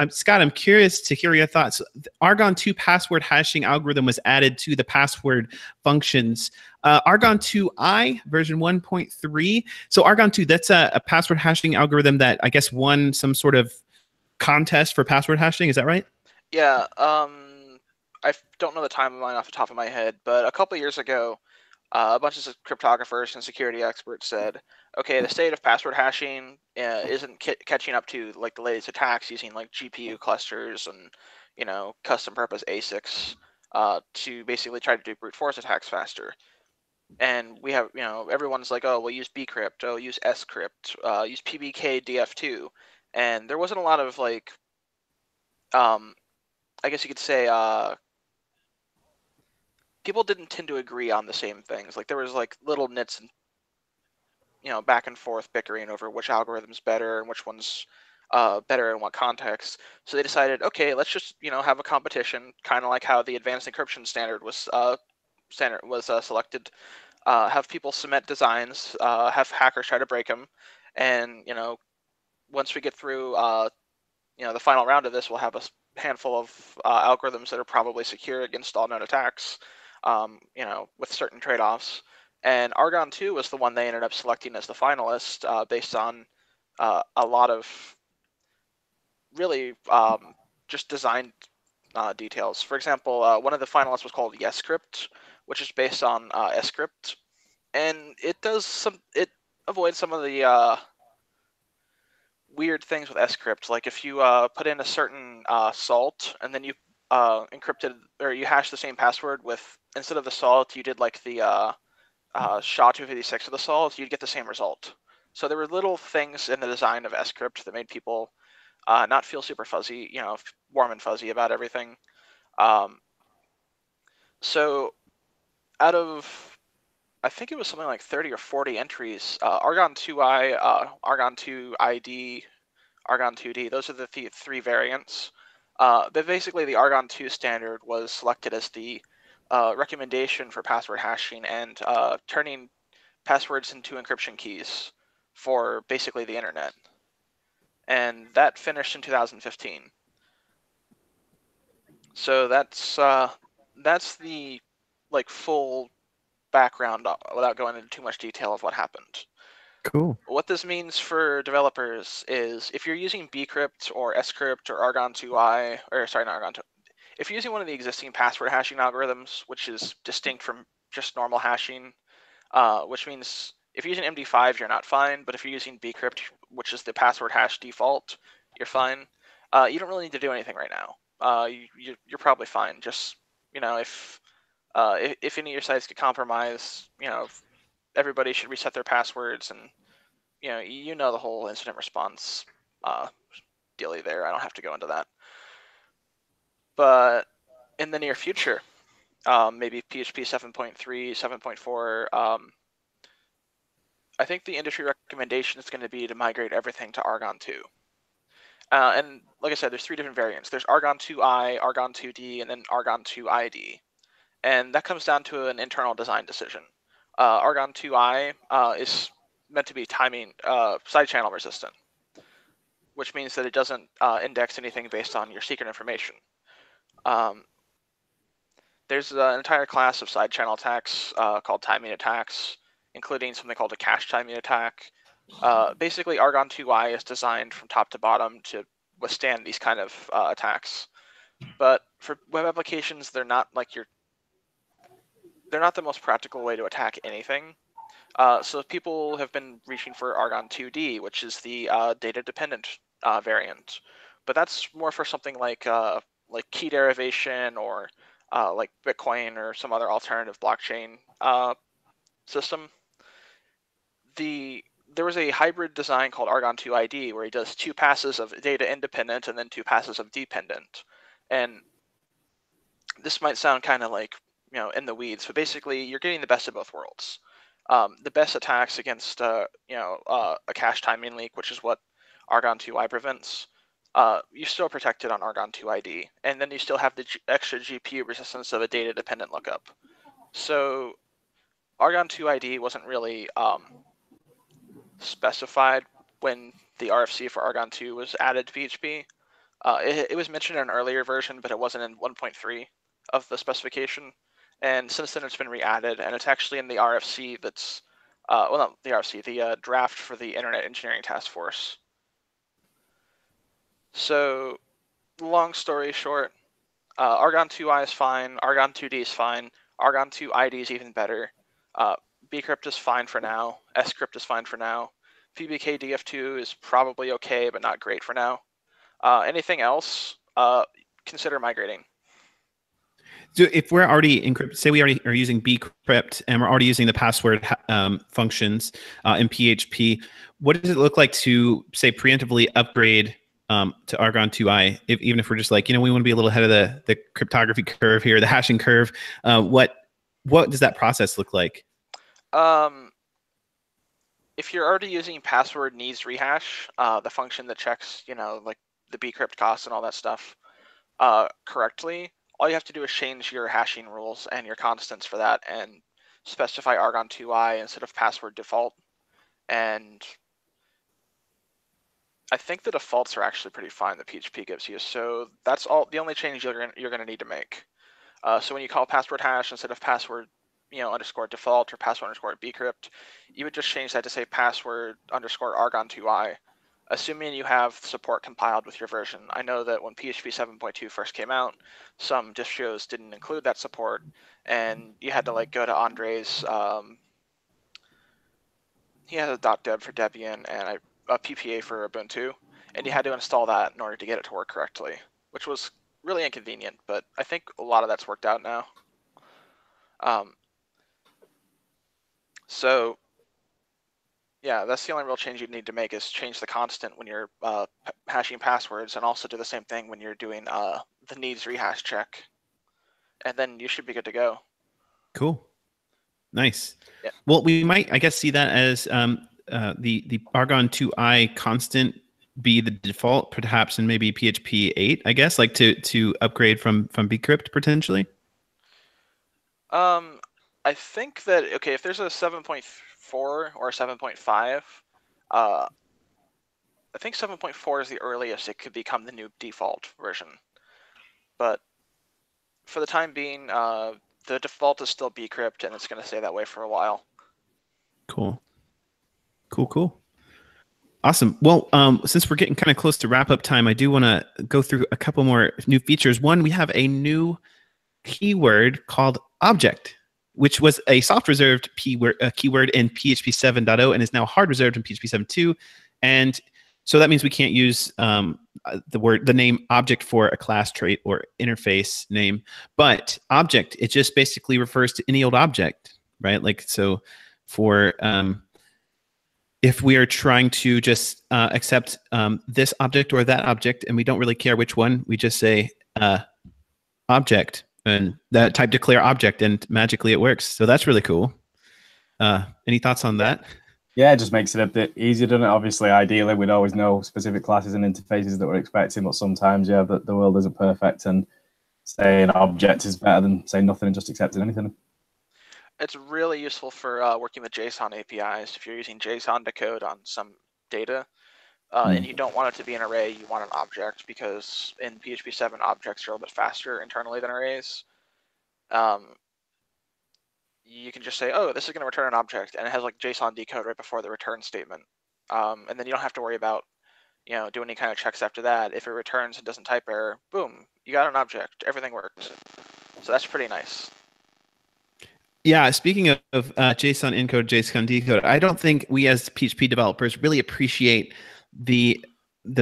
S1: Scott, I'm curious to hear your thoughts. Argon 2 password hashing algorithm was added to the password functions. Argon 2i version 1.3. So Argon 2, that's a password hashing algorithm that I guess won some sort of contest for password hashing. Is that right?
S2: Yeah. I don't know the timeline off the top of my head, but a couple of years ago, a bunch of cryptographers and security experts said, okay, the state of password hashing isn't catching up to like the latest attacks using like GPU clusters and custom purpose ASICs to basically try to do brute force attacks faster. And we have everyone's like, oh, we'll use bcrypt, oh, use scrypt, use pbkdf2, and there wasn't a lot of like I guess you could say people didn't tend to agree on the same things. Like there was like little nits and back and forth bickering over which algorithm's better and which one's better in what context. So they decided, okay, let's just have a competition, kind of like how the advanced encryption standard was selected. Have people submit designs, have hackers try to break them, and once we get through the final round of this, we'll have a handful of algorithms that are probably secure against all known attacks, with certain trade-offs. And Argon 2 was the one they ended up selecting as the finalist based on a lot of really just design details. For example, one of the finalists was called YesScript, which is based on scrypt, and it avoids some of the weird things with scrypt. Like if you put in a certain salt and then you encrypted or you hash the same password with, instead of the salt, you did like the SHA-256 of the salt, you'd get the same result. So there were little things in the design of scrypt that made people not feel super fuzzy, warm and fuzzy about everything. So out of, I think it was something like 30 or 40 entries, Argon 2i, Argon 2 ID, Argon 2D, those are the three variants. But basically the Argon 2 standard was selected as the recommendation for password hashing and turning passwords into encryption keys for basically the internet. And that finished in 2015. So that's the like full background without going into too much detail of what happened.
S1: Cool.
S2: What this means for developers is if you're using bcrypt or scrypt or Argon 2i, or sorry, not Argon 2, if you're using one of the existing password hashing algorithms, which is distinct from just normal hashing, which means if you're using MD5, you're not fine, but if you're using bcrypt, which is the password hash default, you're fine. You don't really need to do anything right now. You're probably fine. Just, if any of your sites get compromised, everybody should reset their passwords, and you know the whole incident response dealy there. I don't have to go into that. But in the near future, maybe PHP 7.3, 7.4, I think the industry recommendation is going to be to migrate everything to Argon 2. And like I said, there's three different variants. There's Argon 2i, Argon 2d, and then Argon 2 ID. And that comes down to an internal design decision. Argon 2i is meant to be timing side channel resistant, which means that it doesn't index anything based on your secret information. There's an entire class of side channel attacks called timing attacks, including something called a cache timing attack. Basically, Argon 2i is designed from top to bottom to withstand these kind of attacks. But for web applications, they're not the most practical way to attack anything. So people have been reaching for Argon 2D, which is the data-dependent variant. But that's more for something like key derivation or like Bitcoin or some other alternative blockchain system. There was a hybrid design called Argon 2 ID where he does 2 passes of data independent and then 2 passes of dependent. And this might sound kind of like, in the weeds, but basically you're getting the best of both worlds. The best attacks against, a cache timing leak, which is what Argon 2i prevents, you're still protected on Argon 2 ID, and then you still have the extra GPU resistance of a data-dependent lookup. So Argon 2 ID wasn't really specified when the RFC for Argon 2 was added to PHP. It was mentioned in an earlier version, but it wasn't in 1.3 of the specification. And since then, it's been re-added, and it's actually in the RFC that's, well, not the RFC, the draft for the Internet Engineering Task Force. So, long story short, Argon 2i is fine, Argon 2d is fine, Argon 2 ID is even better, bcrypt is fine for now, scrypt is fine for now, PBK DF2 is probably okay, but not great for now. Anything else, consider migrating.
S1: So if we're already encrypted, say we already are using bcrypt and we're already using the password functions in PHP, what does it look like to, say, preemptively upgrade to Argon 2i, even if we're just like, we want to be a little ahead of the cryptography curve here, the hashing curve? What does that process look like?
S2: If you're already using password needs rehash, the function that checks, like the bcrypt costs and all that stuff correctly, all you have to do is change your hashing rules and your constants for that and specify Argon 2i instead of password default. And I think the defaults are actually pretty fine that PHP gives you. So that's the only change you're going to need to make. So when you call password hash instead of password, underscore default or password underscore bcrypt, you would just change that to say password underscore Argon 2i, assuming you have support compiled with your version. I know that when PHP 7.2 first came out, some distros didn't include that support, and you had to go to Andre's. He has a .deb for Debian and a PPA for Ubuntu, and you had to install that in order to get it to work correctly, which was really inconvenient. But I think a lot of that's worked out now. So yeah, that's the only real change you need to make is change the constant when you're hashing passwords, and also do the same thing when you're doing the needs rehash check. and then you should be good to go.
S1: Cool. Nice.
S2: Yeah.
S1: Well, we might, I guess, see that as the Argon 2i constant be the default, perhaps in maybe PHP 8, I guess, like to upgrade from bcrypt potentially.
S2: I think that, okay, if there's a 7.4 or a 7.5, I think 7.4 is the earliest it could become the new default version. But for the time being, the default is still bcrypt, and it's going to stay that way for a while.
S1: Cool. Awesome. Well, since we're getting kind of close to wrap up time, I do want to go through a couple more new features. One, we have a new keyword called object, which was a soft reserved keyword in PHP 7.0 and is now hard reserved in PHP 7.2. And so that means we can't use the name object for a class trait or interface name, but object, it just basically refers to any old object, right? Like, so for if we are trying to just accept this object or that object, and we don't really care which one, we just say object, and that type declare object, and magically it works. So that's really cool. Any thoughts on that?
S3: Yeah, it just makes it a bit easier, doesn't it? Obviously, ideally, we'd always know specific classes and interfaces that we're expecting, but sometimes, yeah, the world isn't perfect, and saying object is better than saying nothing and just accepting anything.
S2: It's really useful for working with JSON APIs. If you're using JSON to code on some data, and you don't want it to be an array, you want an object, because in PHP 7, objects are a little bit faster internally than arrays. You can just say, oh, this is going to return an object, and it has like JSON decode right before the return statement. And then you don't have to worry about, doing any kind of checks after that. If it returns and doesn't type error, boom, you got an object. Everything works. So that's pretty nice.
S1: Yeah, speaking of JSON encode, JSON decode, I don't think we as PHP developers really appreciate the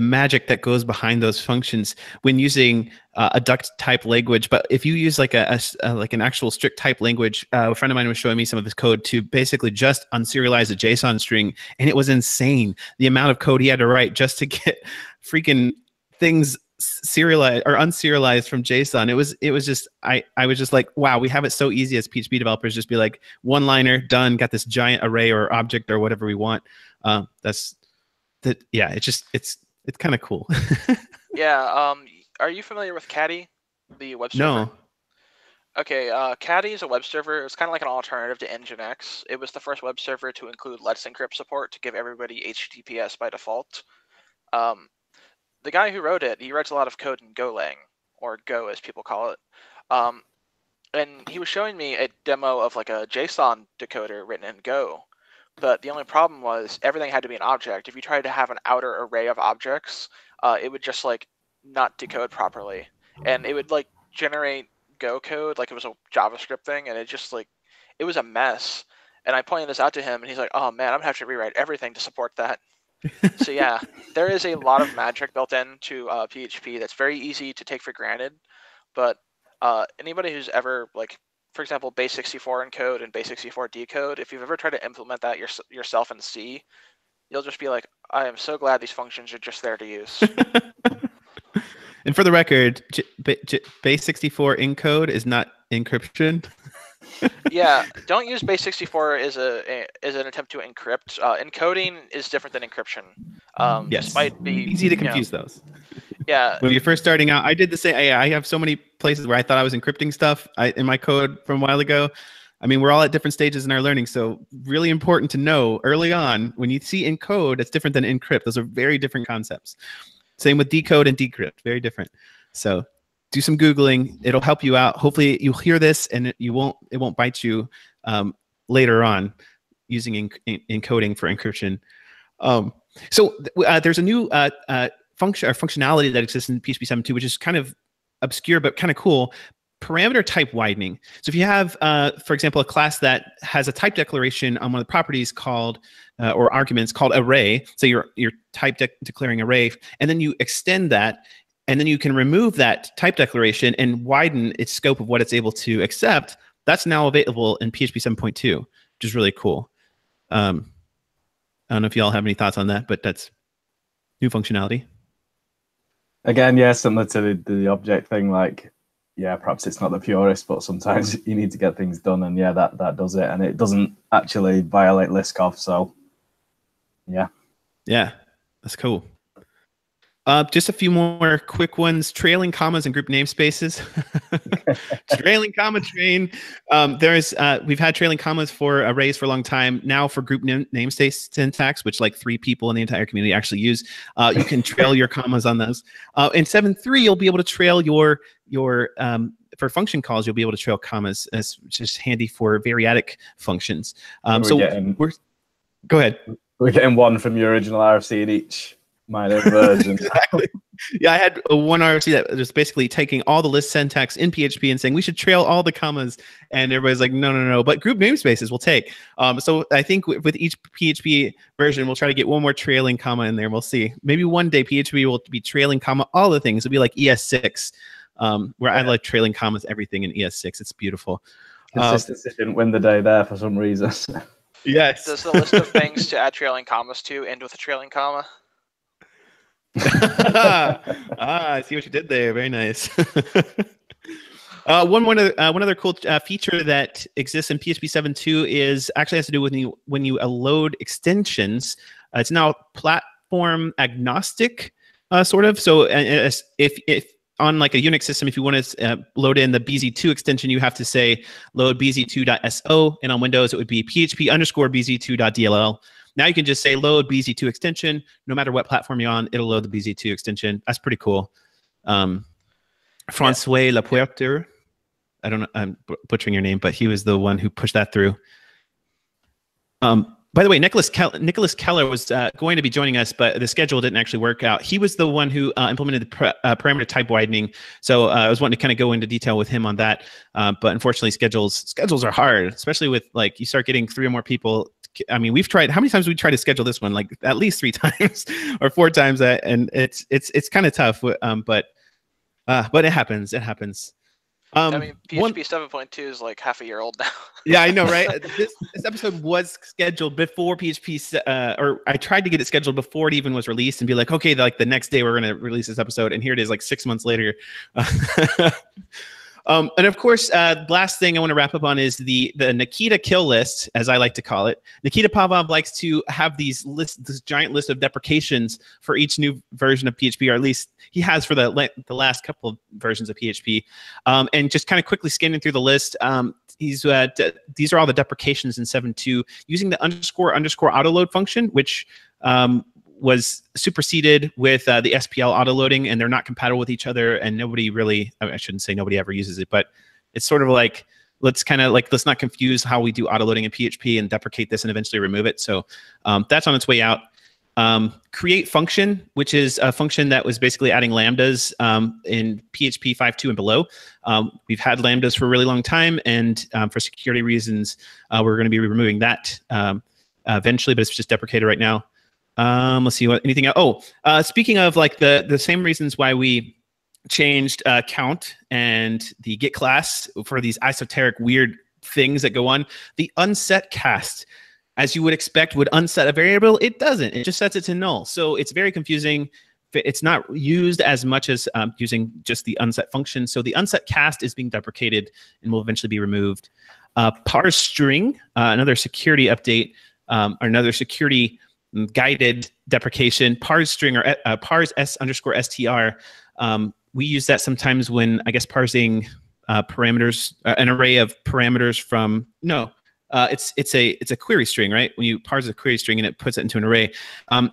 S1: magic that goes behind those functions when using a duct type language. But if you use like an actual strict type language, a friend of mine was showing me some of his code to basically just unserialize a JSON string, and it was insane the amount of code he had to write just to get freaking things serialized or unserialized from JSON. It was just I was just like, wow, we have it so easy as PHP developers. Just be like, one liner, done, got this giant array or object or whatever we want. Yeah, it's kind of cool.
S2: Yeah. Are you familiar with Caddy, the web server?
S1: No.
S2: Okay. Caddy is a web server. It's kind of like an alternative to Nginx. It was the first web server to include Let's Encrypt support to give everybody HTTPS by default. The guy who wrote it, he writes a lot of code in Golang, or Go as people call it. And he was showing me a demo of like a JSON decoder written in Go. But the only problem was everything had to be an object. If you tried to have an outer array of objects, it would just like not decode properly. And it would like generate Go code like it was a JavaScript thing, and it was a mess. And I pointed this out to him, and he's like, oh man, I'm gonna have to rewrite everything to support that. So yeah, there is a lot of magic built into PHP that's very easy to take for granted. But anybody who's ever, like, for example, base64 encode and base64 decode, if you've ever tried to implement that yourself in C, you'll just be like, I am so glad these functions are just there to use.
S1: And for the record, base64 encode is not encryption.
S2: Yeah, don't use base64 as an attempt to encrypt. Encoding is different than encryption.
S1: Yes,
S2: despite
S1: easy to confuse those.
S2: Yeah.
S1: When you're first starting out, I did the same. I have so many places where I thought I was encrypting stuff in my code from a while ago. I mean, we're all at different stages in our learning, so really important to know early on when you see encode, it's different than encrypt. Those are very different concepts. Same with decode and decrypt, very different. So do some Googling. It'll help you out. Hopefully you'll hear this and it won't bite you later on using encoding for encryption. So there's a new function or functionality that exists in PHP 7.2, which is kind of obscure but kind of cool. Parameter type widening. So if you have, for example, a class that has a type declaration on one of the properties called, or arguments called array, so you're type declaring array, and then you extend that, and then you can remove that type declaration and widen its scope of what it's able to accept. That's now available in PHP 7.2, which is really cool. I don't know if you all have any thoughts on that, but that's new functionality.
S3: Again, yeah, similar to the object thing, like yeah, perhaps it's not the purest, but sometimes you need to get things done, and yeah, that does it, and it doesn't actually violate Liskov. So yeah,
S1: that's cool. Just a few more quick ones. Trailing commas and group namespaces. Trailing comma train. We've had trailing commas for arrays for a long time. Now for group namespace syntax, which like 3 people in the entire community actually use, you can trail your commas on those. In 7.3, you'll be able to trail your for function calls. You'll be able to trail commas, which is handy for variadic functions. Go ahead.
S3: We're getting one from your original RFC in each minor version.
S1: Exactly. Yeah, I had one RFC that was basically taking all the list syntax in PHP and saying we should trail all the commas, and everybody's like, no, but group namespaces will take. So I think with each PHP version, we'll try to get one more trailing comma in there. We'll see. Maybe one day PHP will be trailing comma all the things. It'll be like ES6, where I like trailing commas everything in ES6. It's beautiful.
S3: Consistency didn't win the day there for some reason.
S1: Yes.
S2: Does the list of things to add trailing commas to end with a trailing comma?
S1: I see what you did there. Very nice. One other cool feature that exists in PHP 7.2 is actually has to do with when you load extensions. It's now platform agnostic, sort of. So if on like a Unix system, if you want to load in the BZ2 extension, you have to say load bz2.so, and on Windows it would be php_bz2.dll. Now you can just say load BZ2 extension. No matter what platform you're on, it'll load the BZ2 extension. That's pretty cool. Francois Lapuerteur, I don't know, I'm butchering your name, but he was the one who pushed that through. By the way, Nicholas Keller was going to be joining us, but the schedule didn't actually work out. He was the one who implemented the parameter type widening. So I was wanting to kind of go into detail with him on that. But unfortunately, schedules are hard, especially with like you start getting 3 or more people. I mean, we've tried. How many times have we tried to schedule this one? Like at least 3 times or 4 times, and it's kind of tough. But it happens. It happens.
S2: I mean, PHP 7.2 is like half a year old now.
S1: Yeah, I know, right? This episode was scheduled before PHP, or I tried to get it scheduled before it even was released, and be like, okay, like the next day we're going to release this episode, and here it is, like 6 months later. And of course, last thing I want to wrap up on is the Nikita kill list, as I like to call it. Nikita Pavlov likes to have this giant list of deprecations for each new version of PHP, or at least he has for the last couple of versions of PHP. And just kind of quickly scanning through the list, these are all the deprecations in 7.2 using the __ autoload function, which was superseded with the SPL autoloading, and they're not compatible with each other, and nobody really, I shouldn't say nobody ever uses it, but it's sort of like, let's not confuse how we do autoloading in PHP and deprecate this and eventually remove it. So that's on its way out. Create function, which is a function that was basically adding lambdas in PHP 5.2 and below. We've had lambdas for a really long time, and for security reasons, we're going to be removing that eventually, but it's just deprecated right now. Let's see anything else. Speaking of like the same reasons why we changed count and the get class for these esoteric weird things that go on, the unset cast, as you would expect, would unset a variable. It doesn't. It just sets it to null. So it's very confusing. It's not used as much as using just the unset function. So the unset cast is being deprecated and will eventually be removed. Parse string, another security update, or another security guided deprecation. Parse string, or parse s_str. We use that sometimes when, I guess, parsing parameters, an array of parameters from it's a query string, right? When you parse a query string and it puts it into an array,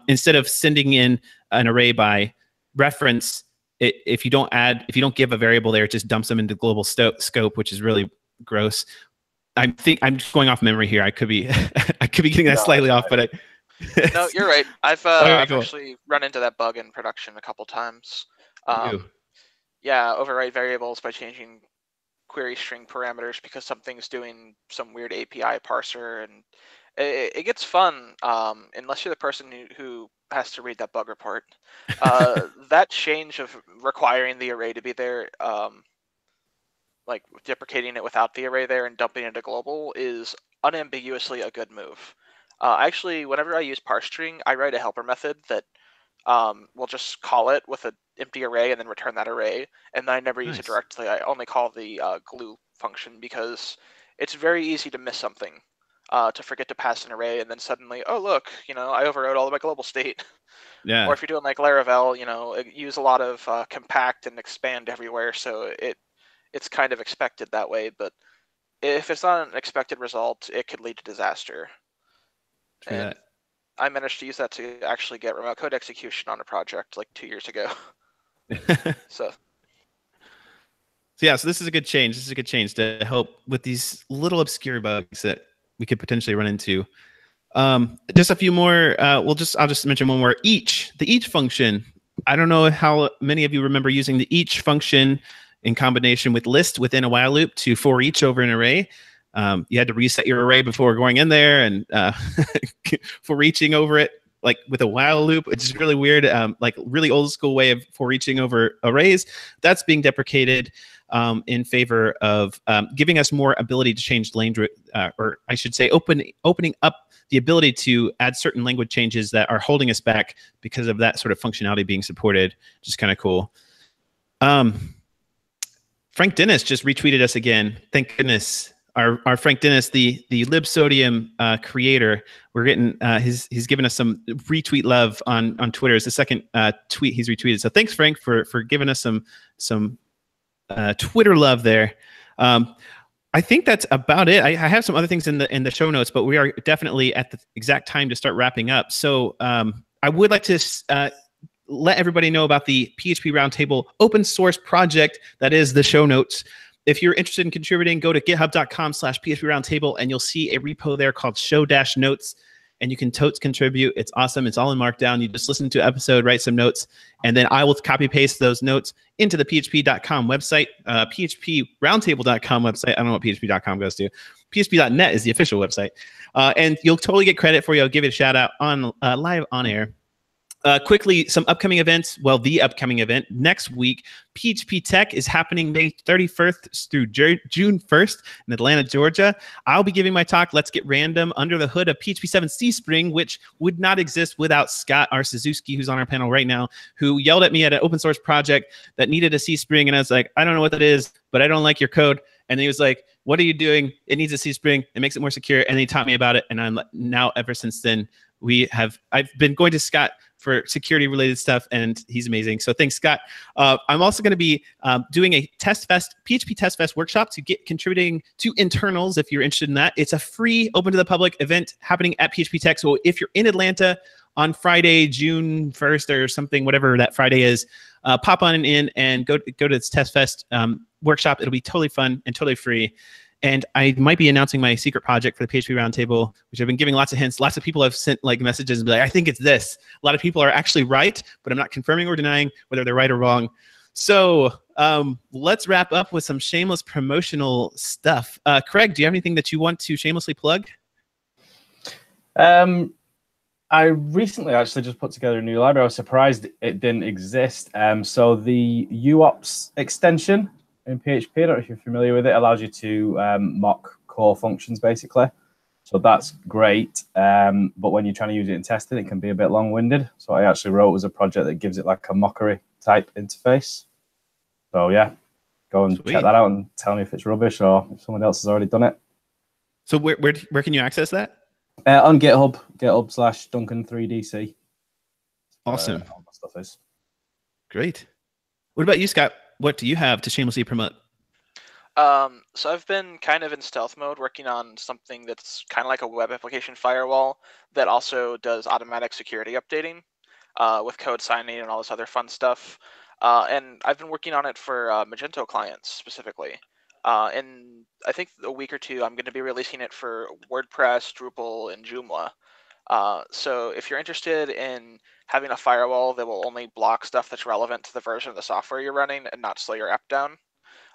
S1: instead of sending in an array by reference, if you don't give a variable there, it just dumps them into global scope, which is really gross. I'm just going off memory here. I could be getting that slightly off, but
S2: no, you're right. I've
S1: cool.
S2: actually run into that bug in production a couple times. Yeah, overwrite variables by changing query string parameters because something's doing some weird API parser, and it gets fun unless you're the person who has to read that bug report. That change of requiring the array to be there, like deprecating it without the array there and dumping it into global, is unambiguously a good move. Actually, whenever I use parse string, I write a helper method that will just call it with a empty array and then return that array. And then I never use it
S1: Nice.
S2: directly. I only call the glue function because it's very easy to miss something, to forget to pass an array, and then suddenly, oh look, I overrode all of my global state.
S1: Yeah.
S2: Or if you're doing like Laravel, use a lot of compact and expand everywhere, so it's kind of expected that way. But if it's not an expected result, it could lead to disaster.
S1: True
S2: And
S1: that.
S2: I managed to use that to actually get remote code execution on a project like 2 years ago. So
S1: yeah, so this is a good change. This is a good change to help with these little obscure bugs that we could potentially run into. Just a few more. I'll just mention one more. The each function. I don't know how many of you remember using the each function in combination with list within a while loop to for each over an array. You had to reset your array before going in there and for reaching over it, like with a while loop. It's just really weird, like really old school way of for reaching over arrays. That's being deprecated in favor of giving us more ability to change language, or I should say opening up the ability to add certain language changes that are holding us back because of that sort of functionality being supported, which is kind of cool. Frank Dennis just retweeted us again. Thank goodness. Our Frank Dennis, the Libsodium creator, we're getting he's given us some retweet love on Twitter. It's the second tweet he's retweeted. So thanks, Frank, for giving us some Twitter love there. I think that's about it. I have some other things in the show notes, but we are definitely at the exact time to start wrapping up. So I would like to let everybody know about the PHP Roundtable open source project that is the show notes. If you're interested in contributing, go to github.com/PHP Roundtable, and you'll see a repo there called show-notes, and you can totes contribute. It's awesome. It's all in Markdown. You just listen to an episode, write some notes, and then I will copy paste those notes into the php.com website, phproundtable.com website. I don't know what php.com goes to. php.net is the official website. And you'll totally get credit for you. I'll give it a shout out on live on air. Quickly, some upcoming events. Well, the upcoming event next week, PHP Tech is happening May 31st through June 1st in Atlanta, Georgia. I'll be giving my talk, Let's Get Random, under the hood of PHP 7 C Spring, which would not exist without Scott Arciszewski, who's on our panel right now, who yelled at me at an open source project that needed a C Spring. And I was like, I don't know what that is, but I don't like your code. And he was like, what are you doing? It needs a C Spring. It makes it more secure. And he taught me about it. And I'm now, ever since then, I've been going to Scott for security related stuff, and he's amazing. So thanks, Scott. I'm also going to be doing a PHP Test Fest workshop to get contributing to internals if you're interested in that. It's a free, open to the public event happening at PHP Tech. So if you're in Atlanta on Friday, June 1st or something, whatever that Friday is, pop on in and go to this Test Fest workshop. It'll be totally fun and totally free. And I might be announcing my secret project for the PHP Roundtable, which I've been giving lots of hints. Lots of people have sent like messages and be like, I think it's this. A lot of people are actually right, but I'm not confirming or denying whether they're right or wrong. So let's wrap up with some shameless promotional stuff. Craig, do you have anything that you want to shamelessly plug?
S3: I recently actually just put together a new library. I was surprised it didn't exist. So the UOps extension in PHP, I don't know if you're familiar with it, allows you to mock core functions, basically. So that's great. But when you're trying to use it in testing, it can be a bit long-winded. So I actually wrote as a project that gives it like a mockery type interface. So yeah, go and check that out and tell me if it's rubbish or if someone else has already done it.
S1: So where can you access that?
S3: On GitHub, GitHub/Duncan3DC.
S1: Awesome.
S3: All my stuff is.
S1: Great. What about you, Scott? What do you have to shamelessly promote?
S2: So I've been kind of in stealth mode working on something that's kind of like a web application firewall that also does automatic security updating with code signing and all this other fun stuff. And I've been working on it for Magento clients specifically. In I think a week or two, I'm going to be releasing it for WordPress, Drupal, and Joomla. So if you're interested in having a firewall that will only block stuff that's relevant to the version of the software you're running and not slow your app down,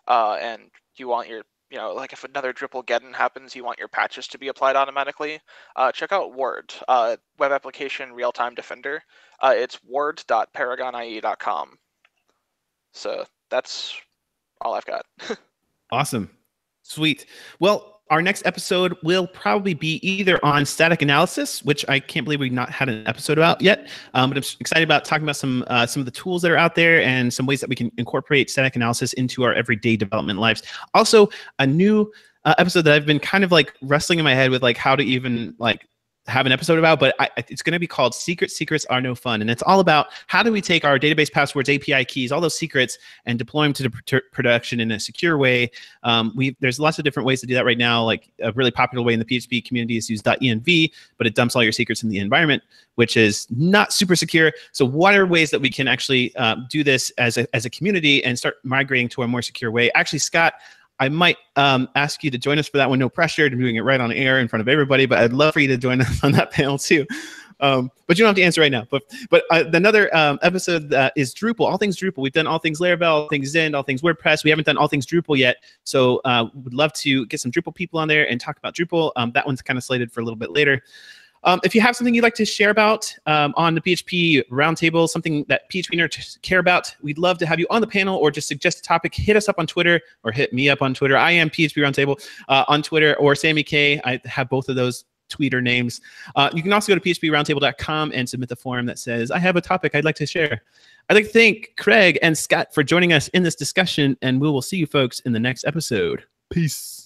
S2: and you want your, like if another Drupal Geddon happens, you want your patches to be applied automatically, check out Word, Web Application Real-Time Defender. It's word.paragonie.com. So that's all I've got.
S1: Awesome. Sweet. Well, our next episode will probably be either on static analysis, which I can't believe we've not had an episode about yet. But I'm excited about talking about some of the tools that are out there and some ways that we can incorporate static analysis into our everyday development lives. Also, a new episode that I've been kind of like wrestling in my head with, like how to even like have an episode about, but it's going to be called Secrets Are No Fun. And it's all about how do we take our database passwords, API keys, all those secrets, and deploy them to production in a secure way. There's lots of different ways to do that right now. Like a really popular way in the PHP community is use .env, but it dumps all your secrets in the environment, which is not super secure. So what are ways that we can actually do this as a community and start migrating to a more secure way? Actually, Scott, I might ask you to join us for that one. No pressure. I'm doing it right on air in front of everybody, but I'd love for you to join us on that panel too. But you don't have to answer right now. But another episode is Drupal, all things Drupal. We've done all things Laravel, all things Zend, all things WordPress. We haven't done all things Drupal yet. So would love to get some Drupal people on there and talk about Drupal. That one's kind of slated for a little bit later. If you have something you'd like to share about on the PHP Roundtable, something that PHP nerds care about, we'd love to have you on the panel or just suggest a topic. Hit us up on Twitter or hit me up on Twitter. I am PHP Roundtable on Twitter, or Sammy K. I have both of those tweeter names. You can also go to phproundtable.com and submit the form that says, I have a topic I'd like to share. I'd like to thank Craig and Scott for joining us in this discussion, and we will see you folks in the next episode. Peace.